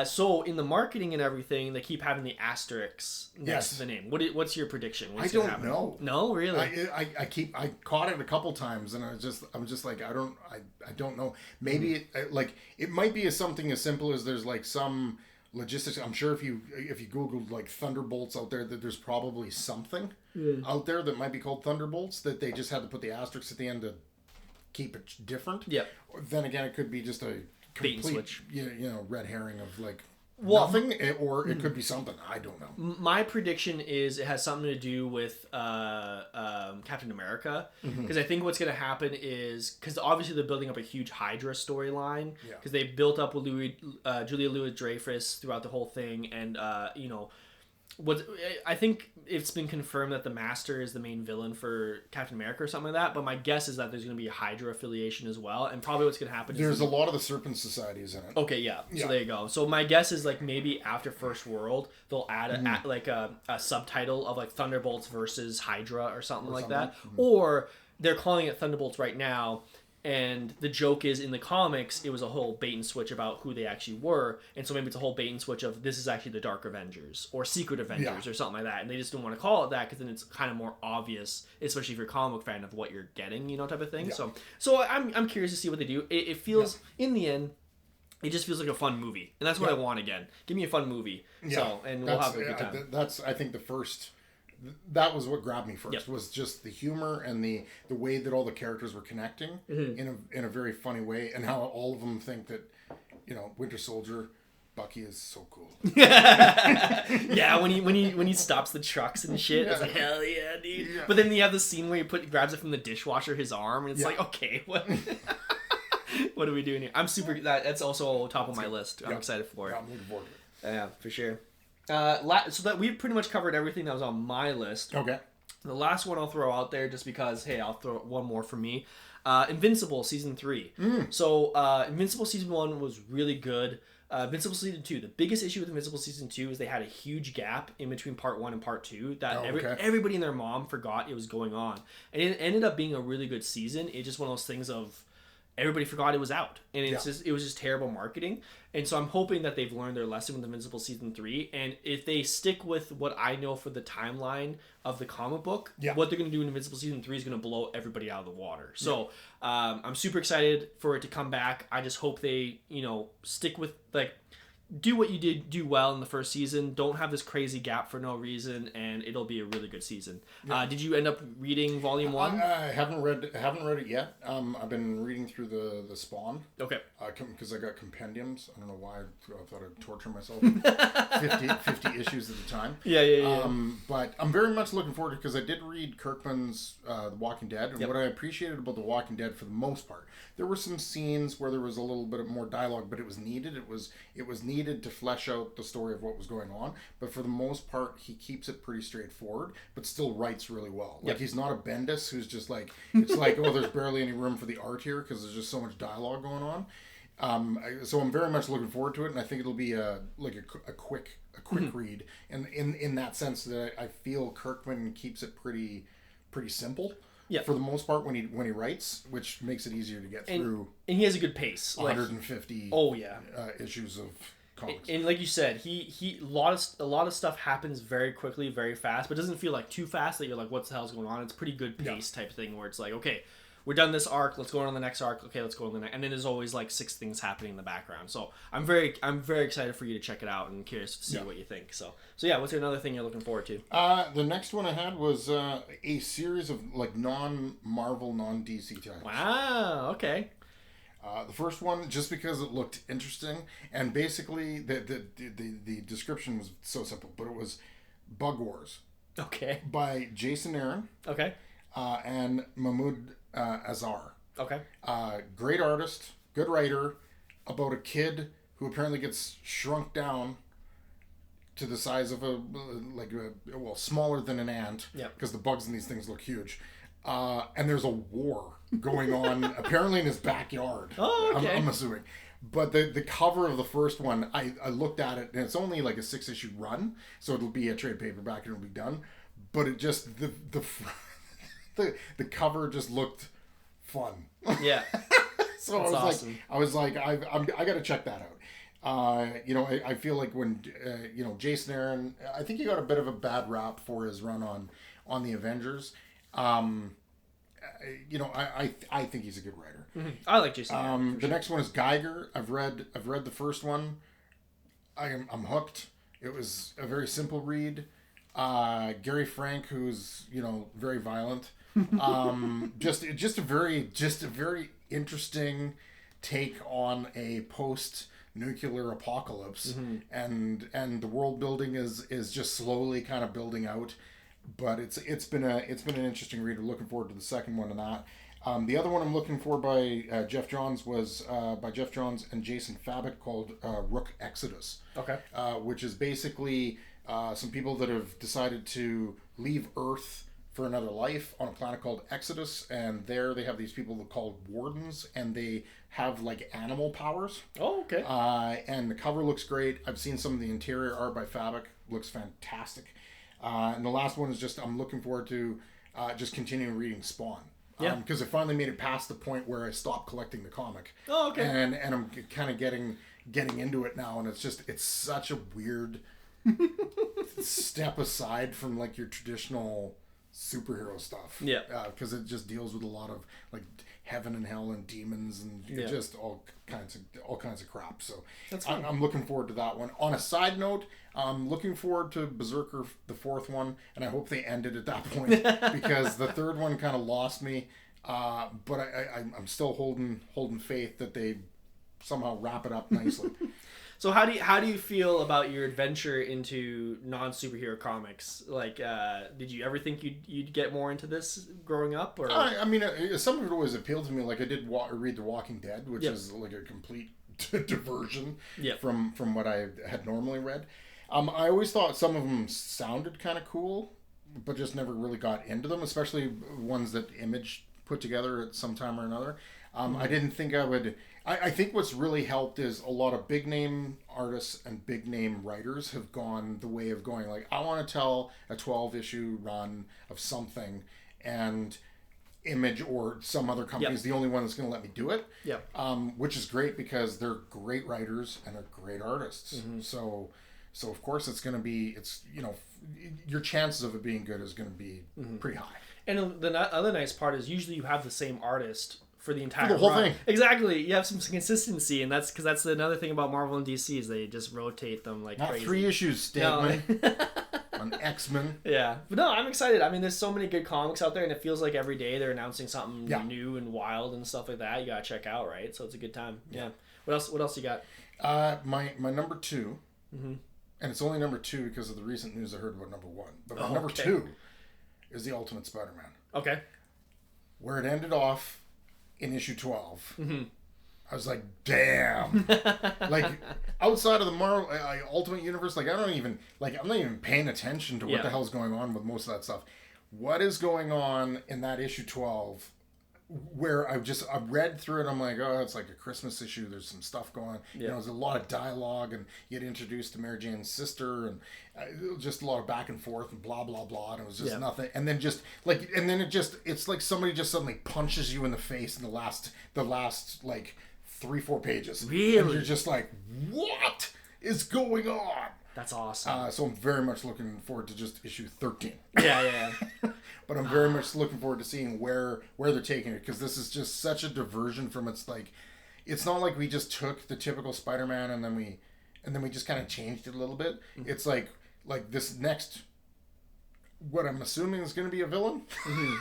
So in the marketing and everything, they keep having the asterisks next to the name. What's your prediction? I don't know. No, really. I caught it a couple times, and I'm just like I don't know. Maybe it might be something as simple as there's like some logistics. I'm sure if you Googled like Thunderbolts out there, that there's probably something out there that might be called Thunderbolts that they just had to put the asterisk at the end to keep it different. Yeah. Then again, it could be just a complete, switch. Red herring of like nothing, or it could be something. I don't know. My prediction is it has something to do with Captain America, because I think what's going to happen is because obviously they're building up a huge Hydra storyline because they built up with Julia Louis-Dreyfus throughout the whole thing, and I think it's been confirmed that the Master is the main villain for Captain America or something like that, but my guess is that there's going to be a Hydra affiliation as well, and probably what's going to happen there's a lot of the Serpent Societies in it. Okay, so there you go. So my guess is like maybe after First World they'll add a subtitle of like Thunderbolts versus Hydra or something like that, or they're calling it Thunderbolts right now. And the joke is, in the comics, it was a whole bait and switch about who they actually were. And so maybe it's a whole bait and switch of this is actually the Dark Avengers or Secret Avengers or something like that. And they just don't want to call it that because then it's kind of more obvious, especially if you're a comic fan, of what you're getting, type of thing. Yeah. So I'm curious to see what they do. It feels, in the end, it just feels like a fun movie. And that's what I want again. Give me a fun movie. Yeah. So, and we'll have a good time. That's, I think, the first... That was what grabbed me first. Was just the humor and the way that all the characters were connecting in a very funny way, and how all of them think that Winter Soldier, Bucky is so cool. Yeah, when he stops the trucks and shit, it's like hell yeah, dude. Yeah. But then you have the scene where he grabs it from the dishwasher, his arm, and it's like, okay, what? What are we doing here? I'm super. That's also top of my list. I'm excited for it. Yeah, I'm looking forward to it. Yeah, for sure. So that we've pretty much covered everything that was on my list. Okay. The last one I'll throw out there, just because, hey, I'll throw one more for me. Invincible season 3. So Invincible season 1 was really good. Invincible season 2. The biggest issue with Invincible season 2 is they had a huge gap in between part 1 and part 2 that everybody and their mom forgot it was going on, and it ended up being a really good season. It's just one of those things of everybody forgot it was out, and it was just terrible marketing. And so I'm hoping that they've learned their lesson with Invincible season 3, and if they stick with what I know for the timeline of the comic book, what they're going to do in Invincible season 3 is going to blow everybody out of the water. So I'm super excited for it to come back. I just hope they stick with do what you do well in the first season. Don't have this crazy gap for no reason, and it'll be a really good season. Did you end up reading volume 1? I haven't read it yet. I've been reading through the Spawn. Okay. Because I got compendiums. I don't know why I thought I'd torture myself. 50 issues at a time. Yeah. But I'm very much looking forward to it because I did read Kirkman's The Walking Dead, and what I appreciated about The Walking Dead for the most part, there were some scenes where there was a little bit more dialogue, but it was needed. It was needed needed to flesh out the story of what was going on, but for the most part, he keeps it pretty straightforward, but still writes really well. Like, he's not a Bendis who's just like, it's like, oh, there's barely any room for the art here because there's just so much dialogue going on. So I'm very much looking forward to it, and I think it'll be a quick read, and in that sense that I feel Kirkman keeps it pretty simple. Yeah. For the most part, when he writes, which makes it easier to get through. And he has a good pace. 150. Issues of comics. And like you said, he a lot of stuff happens very quickly, very fast, but it doesn't feel like too fast that you're like, what the hell's going on? It's pretty good pace type thing where it's like, okay, we're done this arc. Let's go on to the next arc. Okay, let's go on to the next. And then there's always like 6 things happening in the background. So I'm very excited for you to check it out and curious to see what you think. So yeah, what's another thing you're looking forward to? The next one I had was a series of like non-Marvel, non-DC titles. Wow. Okay. The first one, just because it looked interesting, and basically the description was so simple, but it was Bug Wars. Okay. By Jason Aaron. Okay. And Mahmoud Azhar. Okay. Great artist, good writer, about a kid who apparently gets shrunk down to the size of smaller than an ant. Yeah. Because the bugs in these things look huge. And there's a war going on apparently in his backyard. Oh, okay. I'm assuming. But the cover of the first one, I looked at it, and it's only like a 6-issue run, so it'll be a trade paperback and it'll be done. But it just the cover just looked fun. Yeah. So I was like, I got to check that out. I feel like when Jason Aaron, I think he got a bit of a bad rap for his run on the Avengers. I think he's a good writer. Mm-hmm. I like Jason Aaron. The next one is Geiger. I've read the first one. I'm hooked. It was a very simple read. Gary Frank, who's very violent. Just a very interesting take on a post-nuclear apocalypse, and the world building is just slowly kind of building out. But it's been an interesting read. We're looking forward to the second one of that. The other one I'm looking for by Jeff Johns was by Jeff Johns and Jason Fabok, called Rook Exodus. Okay. Which is basically some people that have decided to leave Earth for another life on a planet called Exodus, and there they have these people called wardens, and they have like animal powers. Oh, okay. And the cover looks great. I've seen some of the interior art by Fabok. Looks fantastic. And the last one is just, I'm looking forward to just continuing reading Spawn. Yeah. Because I finally made it past the point where I stopped collecting the comic. Oh, okay. And I'm kind of getting into it now, and it's such a weird step aside from like your traditional superhero stuff. Yeah. Because it just deals with a lot of like heaven and hell and demons and just all kinds of crap. So I'm looking forward to that one. On a side note, I'm looking forward to Berserker, the fourth one, and I hope they end it at that point because the third one kind of lost me. But I'm still holding faith that they somehow wrap it up nicely. So how do you feel about your adventure into non-superhero comics? Like, did you ever think you'd get more into this growing up? Or I mean, some of it always appealed to me. Like I did read The Walking Dead, which is like a complete diversion from what I had normally read. I always thought some of them sounded kind of cool, but just never really got into them, especially ones that Image put together at some time or another. I didn't think I would. I think what's really helped is a lot of big name artists and big name writers have gone the way of going like, I want to tell a 12-issue run of something, and Image or some other company is the only one that's going to let me do it. Yeah. Which is great because they're great writers and they're great artists. Mm-hmm. So of course your chances of it being good is going to be pretty high. And the other nice part is usually you have the same artist for the entire the whole thing. Exactly. You have some consistency, and that's another thing about Marvel and DC is they just rotate them like not crazy. 3 issues, Stegman. On X-Men. Yeah. But no, I'm excited. I mean, there's so many good comics out there, and it feels like every day they're announcing something new and wild and stuff like that. You gotta check out, right? So it's a good time. Yeah. What else you got? My number 2, and it's only number 2 because of the recent news I heard about number 1. But my number 2 is the Ultimate Spider-Man. Okay. Where it ended off in issue 12. I was like, damn. Like, outside of the Marvel Ultimate Universe, like, I'm not even paying attention to what the hell's going on with most of that stuff. What is going on in that issue 12 where I read through it, I'm like, oh, it's like a Christmas issue. There's some stuff going on. You know, there's a lot of dialogue, and you get introduced to Mary Jane's sister, and just a lot of back and forth and blah, blah, blah. And it was just nothing. And then it's like somebody just suddenly punches you in the face in the last like 3-4 pages. Really? And you're just like, what is going on? That's awesome. So I'm very much looking forward to just issue 13. Yeah. But I'm very much looking forward to seeing where they're taking it, because this is just such a diversion from it's not like we just took the typical Spider-Man and then we just kind of changed it a little bit. Mm-hmm. It's like this next, what I'm assuming is going to be a villain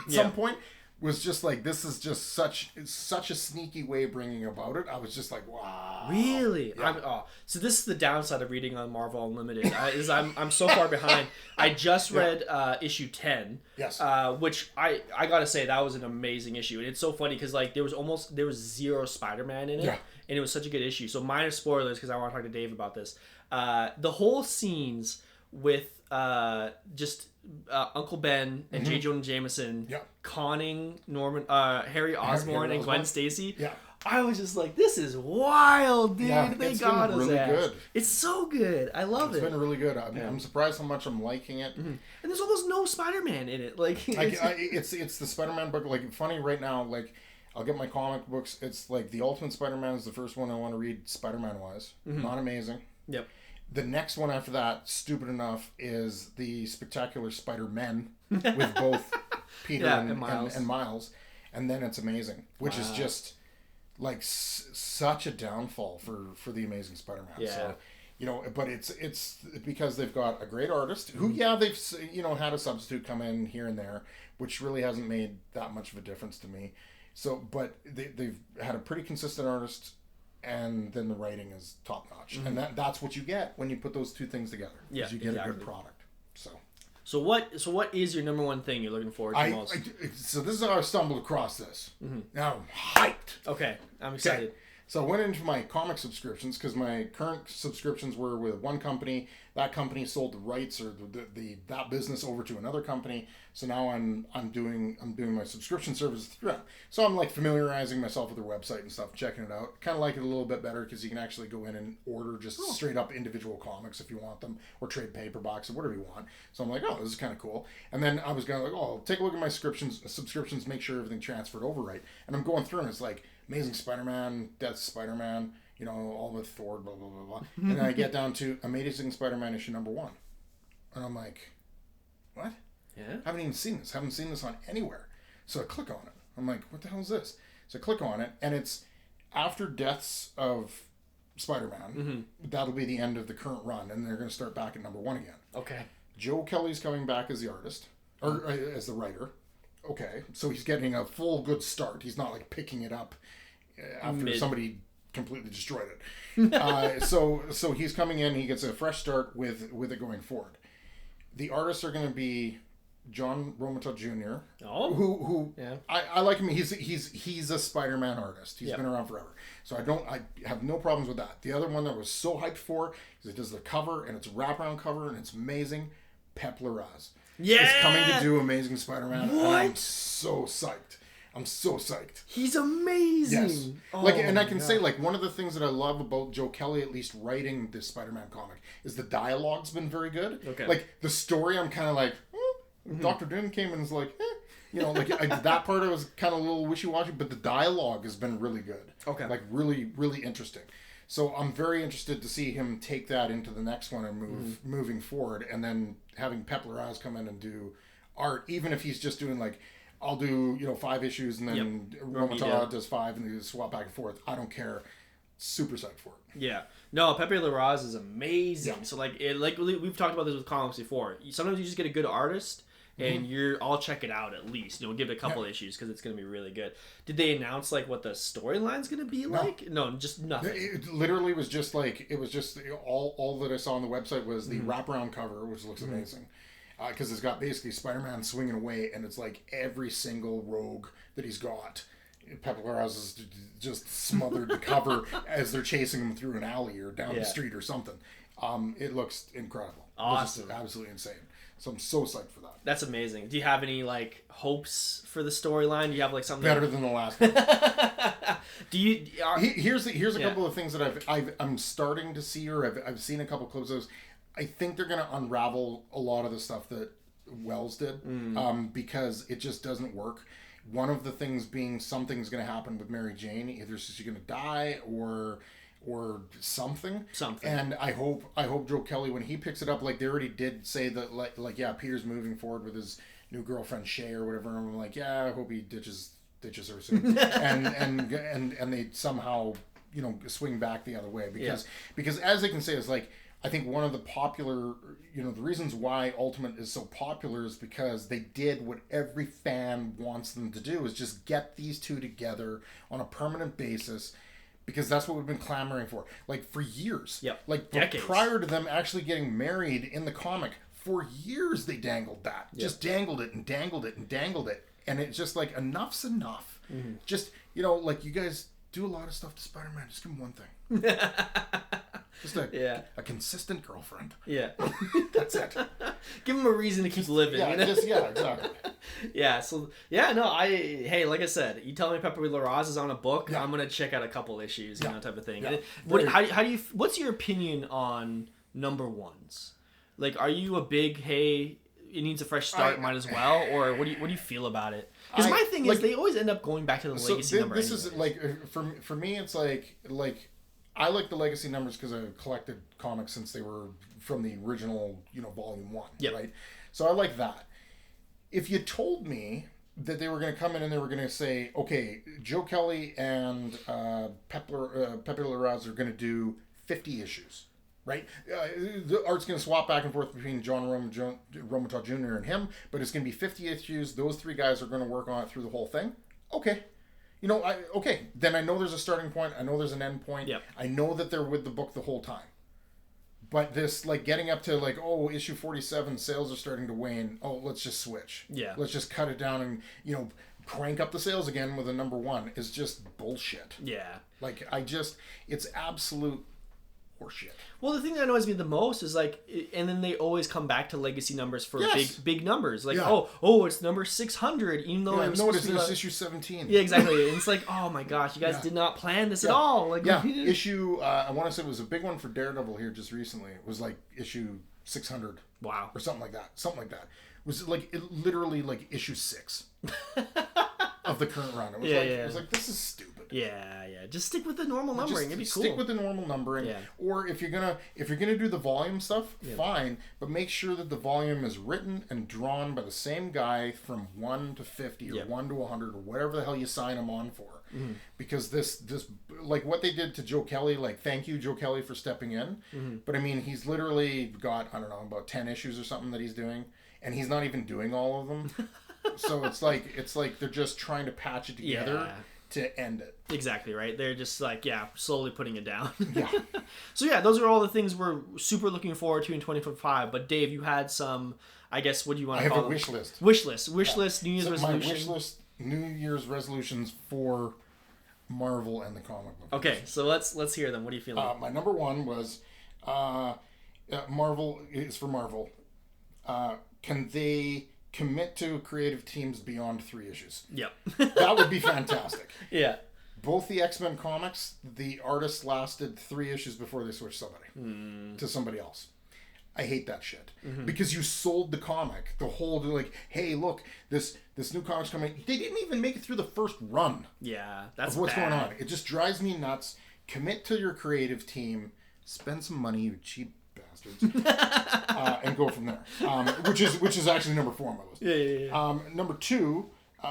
at some point, was just like, this is just such a sneaky way of bringing about it. I was just like, wow. Really? Yeah. So this is the downside of reading on Marvel Unlimited. I'm so far behind. I just read issue 10. Yes. Which I gotta say, that was an amazing issue, and it's so funny because like there was zero Spider-Man in it, and it was such a good issue. So minor spoilers because I want to talk to Dave about this. The whole scenes with Uncle Ben and J. Jonah Jameson conning Harry Osborn and Gwen Stacy. Yeah. I was just like, this is wild, dude. Yeah, they got us really ass. Good. It's so good. I love it. It's been really good. I'm surprised how much I'm liking it. Mm-hmm. And there's almost no Spider-Man in it. Like it's the Spider-Man book. Like, funny right now, like, I'll get my comic books. It's like the Ultimate Spider-Man is the first one I want to read Spider-Man wise. Mm-hmm. Not amazing. Yep. The next one after that, stupid enough, is the Spectacular Spider-Men with both Peter and Miles. And then it's Amazing, which is just like such a downfall for the Amazing Spider-Man. Yeah. So, you know, but it's because they've got a great artist who, they've had a substitute come in here and there, which really hasn't made that much of a difference to me. So, but they've had a pretty consistent artist, and then the writing is top notch, and that's what you get when you put those two things together. Yeah, you get a good product. So what is your number one thing you're looking forward to most? So this is how I stumbled across this. Mm-hmm. Now I'm hyped. Okay, I'm excited. Okay. So I went into my comic subscriptions because my current subscriptions were with one company. That company sold the rights or that business over to another company. So now I'm doing my subscription services through them. So I'm like familiarizing myself with their website and stuff, checking it out. Kind of like it a little bit better because you can actually go in and order just straight up individual comics if you want them, or trade paperbacks or whatever you want. So I'm like, oh, this is kind of cool. And then I was going like, oh, I'll take a look at my subscriptions, make sure everything transferred over right. And I'm going through and it's like Amazing Spider-Man, Death Spider-Man, you know, all with Thor, blah, blah, blah, blah. And then I get down to Amazing Spider-Man issue number 1. And I'm like, what? Yeah. I haven't even seen this. Haven't seen this on anywhere. So I click on it. I'm like, what the hell is this? So I click on it, and it's after deaths of Spider-Man. Mm-hmm. That'll be the end of the current run, and they're going to start back at number 1 again. Okay. Joe Kelly's coming back as the artist, or as the writer. Okay, so he's getting a full good start. He's not like picking it up after somebody completely destroyed it. So he's coming in. He gets a fresh start with it going forward. The artists are going to be John Romita Jr. Oh, who I like him. He's a Spider-Man artist. He's been around forever. So I have no problems with that. The other one that I was so hyped for is it does the cover, and it's a wraparound cover, and it's amazing. Pep Larraz. Yeah, is coming to do Amazing Spider-Man. What? And I'm so psyched. He's amazing. Yes. And I can say, like, one of the things that I love about Joe Kelly, at least writing this Spider-Man comic, is the dialogue's been very good. Okay. Like, the story, I'm kind of like, Dr. Doom came in and was like, you know, like, that part I was kind of a little wishy-washy, but the dialogue has been really good. Okay. Like, really, really interesting. So I'm very interested to see him take that into the next one and moving forward, and then having Pep Larraz come in and do art, even if he's just doing, like, I'll do, 5 issues, and then Romita does 5, and they swap back and forth. I don't care. Super psyched for it. Yeah. No, Pepe Larraz is amazing. Yeah. So, like we've talked about this with comics before. Sometimes you just get a good artist, and I'll check it out at least. Give it a couple issues because it's going to be really good. Did they announce, like, what the storyline's going to be like? No, just nothing. It literally was just, like, all that I saw on the website was the wraparound cover, which looks amazing. Because it's got basically Spider-Man swinging away, and it's like every single rogue that he's got Pepe Larraz is just smothered the cover as they're chasing him through an alley or down the street or something. It looks incredible. Awesome. It's absolutely insane. So I'm so psyched for that. That's amazing. Do you have any like hopes for the storyline? Do you have like something better than the last one? Do you? Here's a couple of things that I'm starting to see, or I've seen a couple clips of those. I think they're gonna unravel a lot of the stuff that Wells did, because it just doesn't work. One of the things being something's gonna happen with Mary Jane. Either she's gonna die or something. And I hope Joe Kelly, when he picks it up, like they already did say that like yeah, Peter's moving forward with his new girlfriend Shay or whatever, and I'm like, yeah, I hope he ditches her soon. and they somehow, you know, swing back the other way, because as they can say is like, I think one of the popular, you know, the reasons why Ultimate is so popular is because they did what every fan wants them to do, is just get these two together on a permanent basis. Because that's what we've been clamoring for, like for years. Yep. Like decades. Prior to them actually getting married in the comic, for years they dangled that. Yep. Just dangled it and dangled it and dangled it. And it's just like, enough's enough. Mm-hmm. Just, you know, like you guys do a lot of stuff to Spider-Man. Just give him one thing. Just a consistent girlfriend. Yeah. That's it. Give him a reason to keep living. Yeah, you know? Exactly. Hey, like I said, you tell me Pepe Larraz is on a book, I'm gonna check out a couple issues, you know, type of thing. Yeah. How do you? What's your opinion on number ones? Like, are you a big it needs a fresh start, might as well, or what do you feel about it? Because my thing is, they always end up going back to the legacy number. This is like for me, it's like I like the legacy numbers because I've collected comics since they were from the original, you know, volume 1, right? So I like that. If you told me that they were going to come in and they were going to say, okay, Joe Kelly and Pepe Larraz are going to do 50 issues, right? The art's going to swap back and forth between John Romita Jr. and him, but it's going to be 50 issues. Those three guys are going to work on it through the whole thing. Okay. You know, then I know there's a starting point. I know there's an end point. Yep. I know that they're with the book the whole time. But this, like, getting up to, like, issue 47, sales are starting to wane. Oh, let's just switch. Yeah. Let's just cut it down and, you know, crank up the sales again with a number 1 is just bullshit. Yeah. Like, it's absolute horseshit. Well, the thing that annoys me the most is like, and then they always come back to legacy numbers for big numbers. Like, it's number 600, even though it's issue 17. Yeah, exactly. And it's like, oh my gosh, you guys did not plan this at all. Like, issue. I want to say it was a big one for Daredevil here just recently. It was like issue 600. Wow. Or something like that. It was like literally like issue 6 of the current run. It was like this is stupid. Yeah. Just stick with the normal numbering. It'd be cool. Stick with the normal numbering. Yeah. Or if you're gonna do the volume stuff, fine. But make sure that the volume is written and drawn by the same guy from 1 to 50 or 1 to 100 or whatever the hell you sign him on for. Mm-hmm. Because this like what they did to Joe Kelly, like thank you Joe Kelly for stepping in. Mm-hmm. But I mean he's literally got, I don't know, about 10 issues or something that he's doing, and he's not even doing all of them. So it's like they're just trying to patch it together to end it. Exactly, right? They're just like, slowly putting it down. Yeah. So those are all the things we're super looking forward to in 2025. But Dave, you had some, I guess, what do you want to call them? I have a wish list. Wish list, New Year's resolution. My wish list, New Year's resolutions for Marvel and the comic book. Okay, so let's hear them. What are you feeling? My number 1 was Marvel is for Marvel. Can they commit to creative teams beyond 3 issues? Yep. That would be fantastic. Yeah. Both the X-Men comics, the artists lasted 3 issues before they switched somebody to somebody else. I hate that shit. Mm-hmm. Because you sold the comic. The whole, like, hey, look, this new comic's coming. They didn't even make it through the first run. Yeah, that's of what's going on. It just drives me nuts. Commit to your creative team. Spend some money, you cheap bastards. And go from there. Which is actually number 4 on my list. Yeah. Number 2,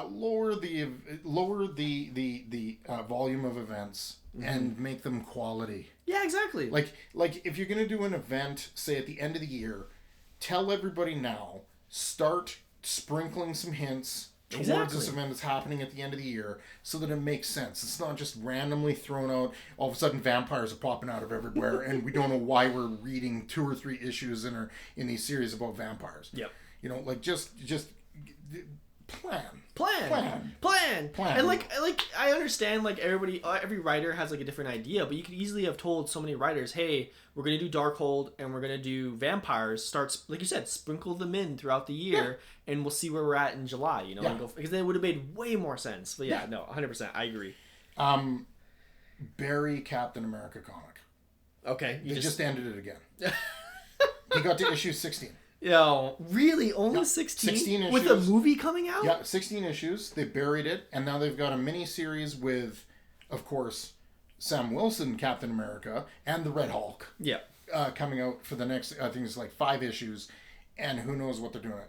lower the volume of events and make them quality. Yeah, exactly. Like if you're gonna do an event, say at the end of the year, tell everybody now. Start sprinkling some hints towards this event that's happening at the end of the year, so that it makes sense. It's not just randomly thrown out. All of a sudden, vampires are popping out of everywhere, and we don't know why we're reading 2 or 3 issues in these series about vampires. Yep. You know, like just plan. plan. And like I understand like every writer has like a different idea, but you could easily have told so many writers, hey, we're gonna do Darkhold and we're gonna do vampires. Starts like you said, sprinkle them in throughout the year, and we'll see where we're at in July. You know, and go, because then it would have made way more sense. But no, 100%, I agree. Barry Captain America comic. Okay, they just ended it again. He got to issue 16. Yo, really? Only 16? 16 issues. With a movie coming out? Yeah, 16 issues. They buried it, and now they've got a mini-series with, of course, Sam Wilson, Captain America, and the Red Hulk. Yeah. Coming out for the next, I think it's like 5 issues, and who knows what they're doing.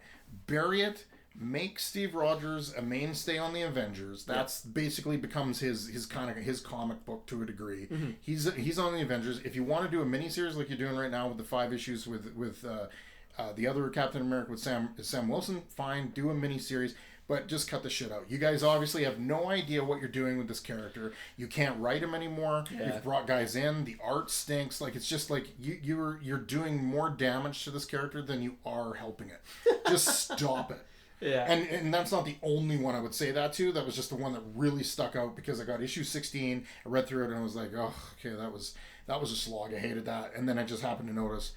Bury it, make Steve Rogers a mainstay on the Avengers. That's basically becomes his comic book to a degree. Mm-hmm. He's on the Avengers. If you want to do a mini-series like you're doing right now with the 5 issues with the other Captain America with Sam Wilson, fine, do a mini-series, but just cut the shit out. You guys obviously have no idea what you're doing with this character. You can't write him anymore. Yeah. You've brought guys in. The art stinks. Like, it's just like you're doing more damage to this character than you are helping it. Just stop it. Yeah. And that's not the only one I would say that to. That was just the one that really stuck out because I got issue 16. I read through it and I was like, oh, okay, that was a slog. I hated that. And then I just happened to notice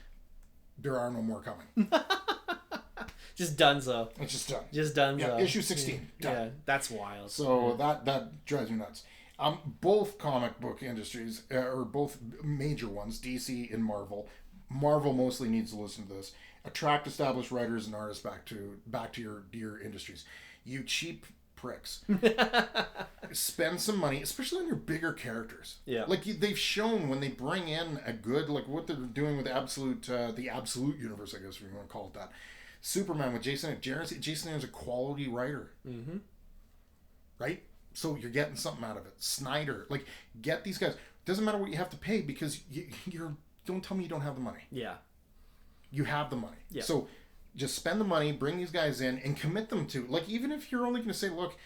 there are no more coming. Just donezo. It's just done. Just donezo. Yeah, issue 16. Done. Yeah, that's wild. So that drives me nuts. Both comic book industries, or both major ones, DC and Marvel. Marvel mostly needs to listen to this. Attract established writers and artists back to your industries. You cheap pricks. Spend some money, especially on your bigger characters. Yeah. Like they've shown when they bring in a good, like what they're doing with the absolute universe, I guess if you want to call it that. Superman with Jason Aaron's a quality writer. Mm-hmm. Right? So you're getting something out of it. Snyder, like get these guys. Doesn't matter what you have to pay because you're. Don't tell me you don't have the money. Yeah. You have the money. Yeah. So just spend the money, bring these guys in, and commit them to, like, even if you're only going to say, look,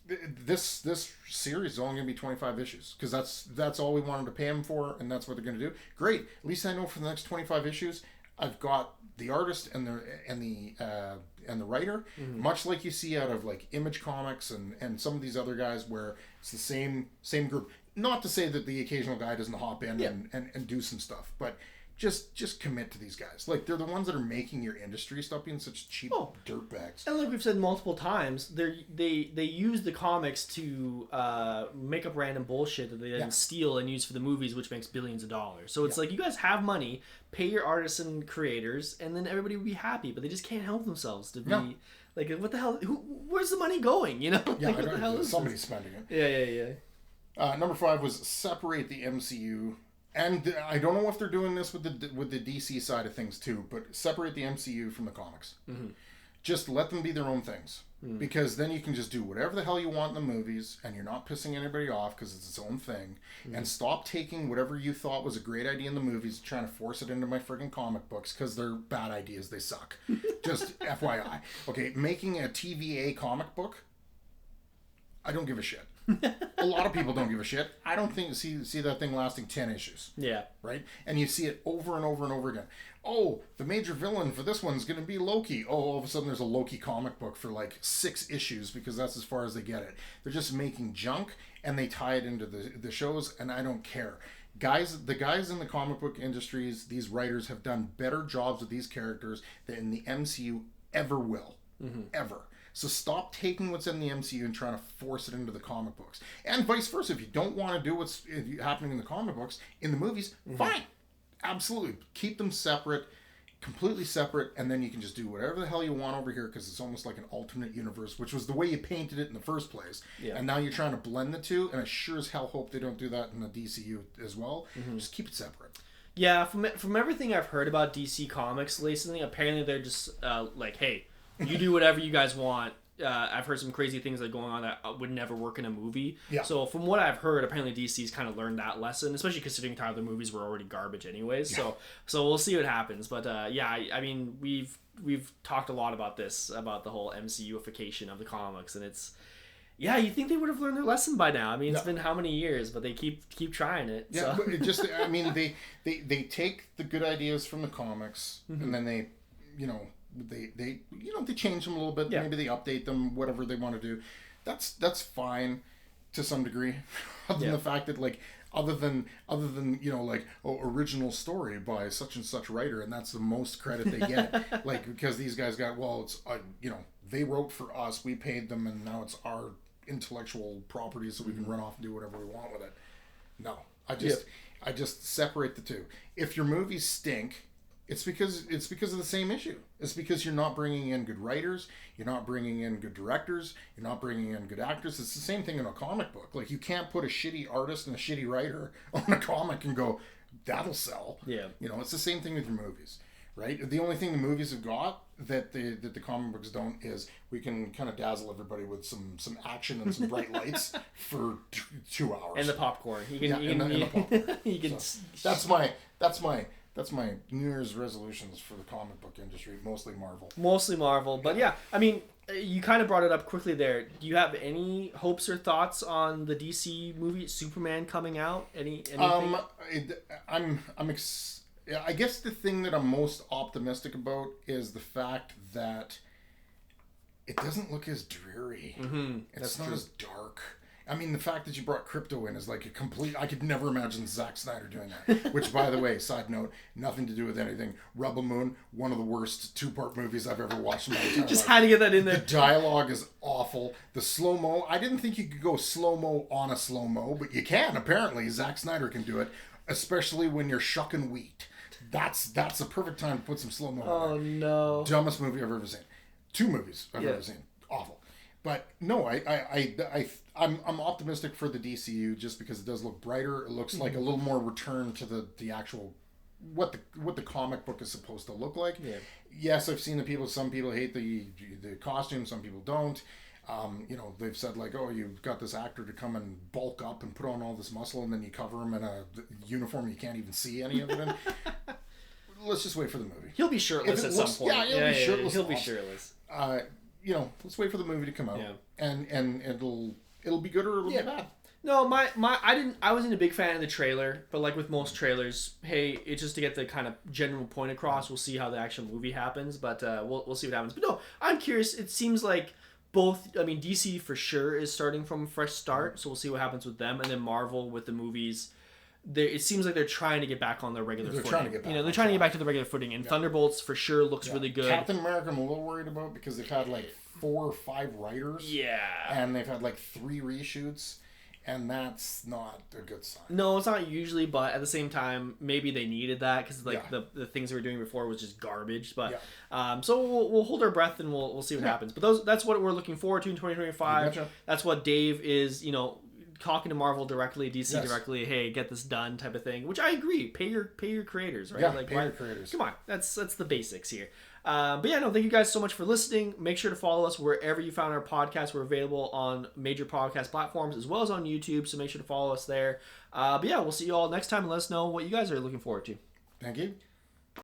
this series is only going to be 25 issues because that's all we wanted to pay them for, and that's what they're going to do. Great. At least I know for the next 25 issues, I've got the artist and the writer, mm-hmm. much like you see out of like Image Comics and some of these other guys where it's the same group. Not to say that the occasional guy doesn't hop in and do some stuff, but just commit to these guys. Like, they're the ones that are making your industry. Stop being such cheap dirtbags. And like we've said multiple times, they use the comics to make up random bullshit that they then steal and use for the movies, which makes billions of dollars. So it's like, you guys have money, pay your artists and creators, and then everybody would be happy. But they just can't help themselves to be like, what the hell? Where's the money going? You know? Yeah, like, what the hell is somebody's spending it. Yeah. Number 5 was separate the MCU. And I don't know if they're doing this with the DC side of things too, but separate the MCU from the comics. Mm-hmm. Just let them be their own things. Mm-hmm. Because then you can just do whatever the hell you want in the movies, and you're not pissing anybody off because it's its own thing. Mm-hmm. And stop taking whatever you thought was a great idea in the movies, trying to force it into my friggin' comic books, because they're bad ideas. They suck. Just FYI. Okay, making a TVA comic book, I don't give a shit. A lot of people don't give a shit. I don't see that thing lasting 10 issues. Yeah. Right? And you see it over and over and over again. Oh, the major villain for this one's going to be Loki. Oh, all of a sudden there's a Loki comic book for like 6 issues because that's as far as they get it. They're just making junk and they tie it into the shows, and I don't care. The guys in the comic book industries, these writers have done better jobs with these characters than the MCU ever will. Mm-hmm. Ever. So stop taking what's in the MCU and trying to force it into the comic books. And vice versa. If you don't want to do what's happening in the comic books, in the movies, fine. Absolutely. Keep them separate, completely separate, and then you can just do whatever the hell you want over here because it's almost like an alternate universe, which was the way you painted it in the first place. Yeah. And now you're trying to blend the two, and I sure as hell hope they don't do that in the DCU as well. Mm-hmm. Just keep it separate. Yeah, from everything I've heard about DC Comics recently, apparently they're just like, hey, you do whatever you guys want. I've heard some crazy things that are going on that would never work in a movie. Yeah. So from what I've heard, apparently DC's kind of learned that lesson, especially considering how the movies were already garbage anyways. Yeah. So we'll see what happens. But I mean, we've talked a lot about this, about the whole MCUification of the comics, and it's, yeah, you think they would have learned their lesson by now. I mean, it's been how many years, but they keep trying it. Yeah, so. But it just, I mean, they take the good ideas from the comics, mm-hmm. and then they, they change them a little bit. Yeah. Maybe they update them, whatever they want to do. that's fine to some degree, other than the fact that like other than like, oh, original story by such and such writer, and that's the most credit they get. Like, because these guys got, well, it's they wrote for us, we paid them, and now it's our intellectual property, so we can run off and do whatever we want with it. No, I just separate the two. If your movies stink, it's because of the same issue. It's because you're not bringing in good writers, you're not bringing in good directors, you're not bringing in good actors. It's the same thing in a comic book. Like, you can't put a shitty artist and a shitty writer on a comic and go, that'll sell. Yeah. It's the same thing with your movies, right? The only thing the movies have got that the comic books don't is we can kind of dazzle everybody with some action and some bright lights for 2 hours. And the popcorn. And the popcorn. You can. So, that's my New Year's resolutions for the comic book industry. Mostly Marvel. But yeah, I mean, you kind of brought it up quickly there. Do you have any hopes or thoughts on the DC movie Superman coming out? Anything? I guess the thing that I'm most optimistic about is the fact that it doesn't look as dreary. Mm-hmm. It's not as dark. I mean, the fact that you brought crypto in is like a complete... I could never imagine Zack Snyder doing that. Which, by the way, side note, nothing to do with anything. Rebel Moon, one of the worst 2-part movies I've ever watched in my entire Just life. had to get that in there. The dialogue is awful. The slow-mo... I didn't think you could go slow-mo on a slow-mo, but you can, apparently. Zack Snyder can do it, especially when you're shucking wheat. That's the perfect time to put some slow-mo in there. Oh, no. Dumbest movie I've ever seen. 2 movies I've ever seen. Awful. But no, I'm optimistic for the DCU just because it does look brighter. It looks like a little more return to the actual what the comic book is supposed to look like. Yeah. Yes, I've seen some people hate the costume, some people don't. They've said like, oh, you've got this actor to come and bulk up and put on all this muscle, and then you cover him in a uniform you can't even see any of it in. Let's just wait for the movie. He'll be shirtless at some point. Yeah, he'll be shirtless. He'll be shirtless. Let's wait for the movie to come out, and it'll be good or it'll be bad. No, I wasn't a big fan of the trailer, but like with most trailers, hey, it's just to get the kind of general point across. We'll see how the actual movie happens, but we'll see what happens. But no, I'm curious. It seems like DC for sure is starting from a fresh start, so we'll see what happens with them, and then Marvel with the movies. It seems like they're trying to get back on their regular footing. They're trying to get back to the regular footing. And Thunderbolts for sure looks really good. Captain America I'm a little worried about because they've had like 4 or 5 writers. Yeah. And they've had like 3 reshoots. And that's not a good sign. No, it's not usually, but at the same time, maybe they needed that because the things they were doing before was just garbage. But so we'll hold our breath and we'll see what happens. But that's what we're looking forward to in 2025. That's what Dave is, talking to Marvel directly, DC directly. Hey, get this done, type of thing. Which I agree. Pay your creators, right? Yeah, pay your creators. Come on, that's the basics here. But yeah, no, thank you guys so much for listening. Make sure to follow us wherever you found our podcast. We're available on major podcast platforms as well as on YouTube, so make sure to follow us there. But yeah, we'll see you all next time and let us know what you guys are looking forward to. Thank you.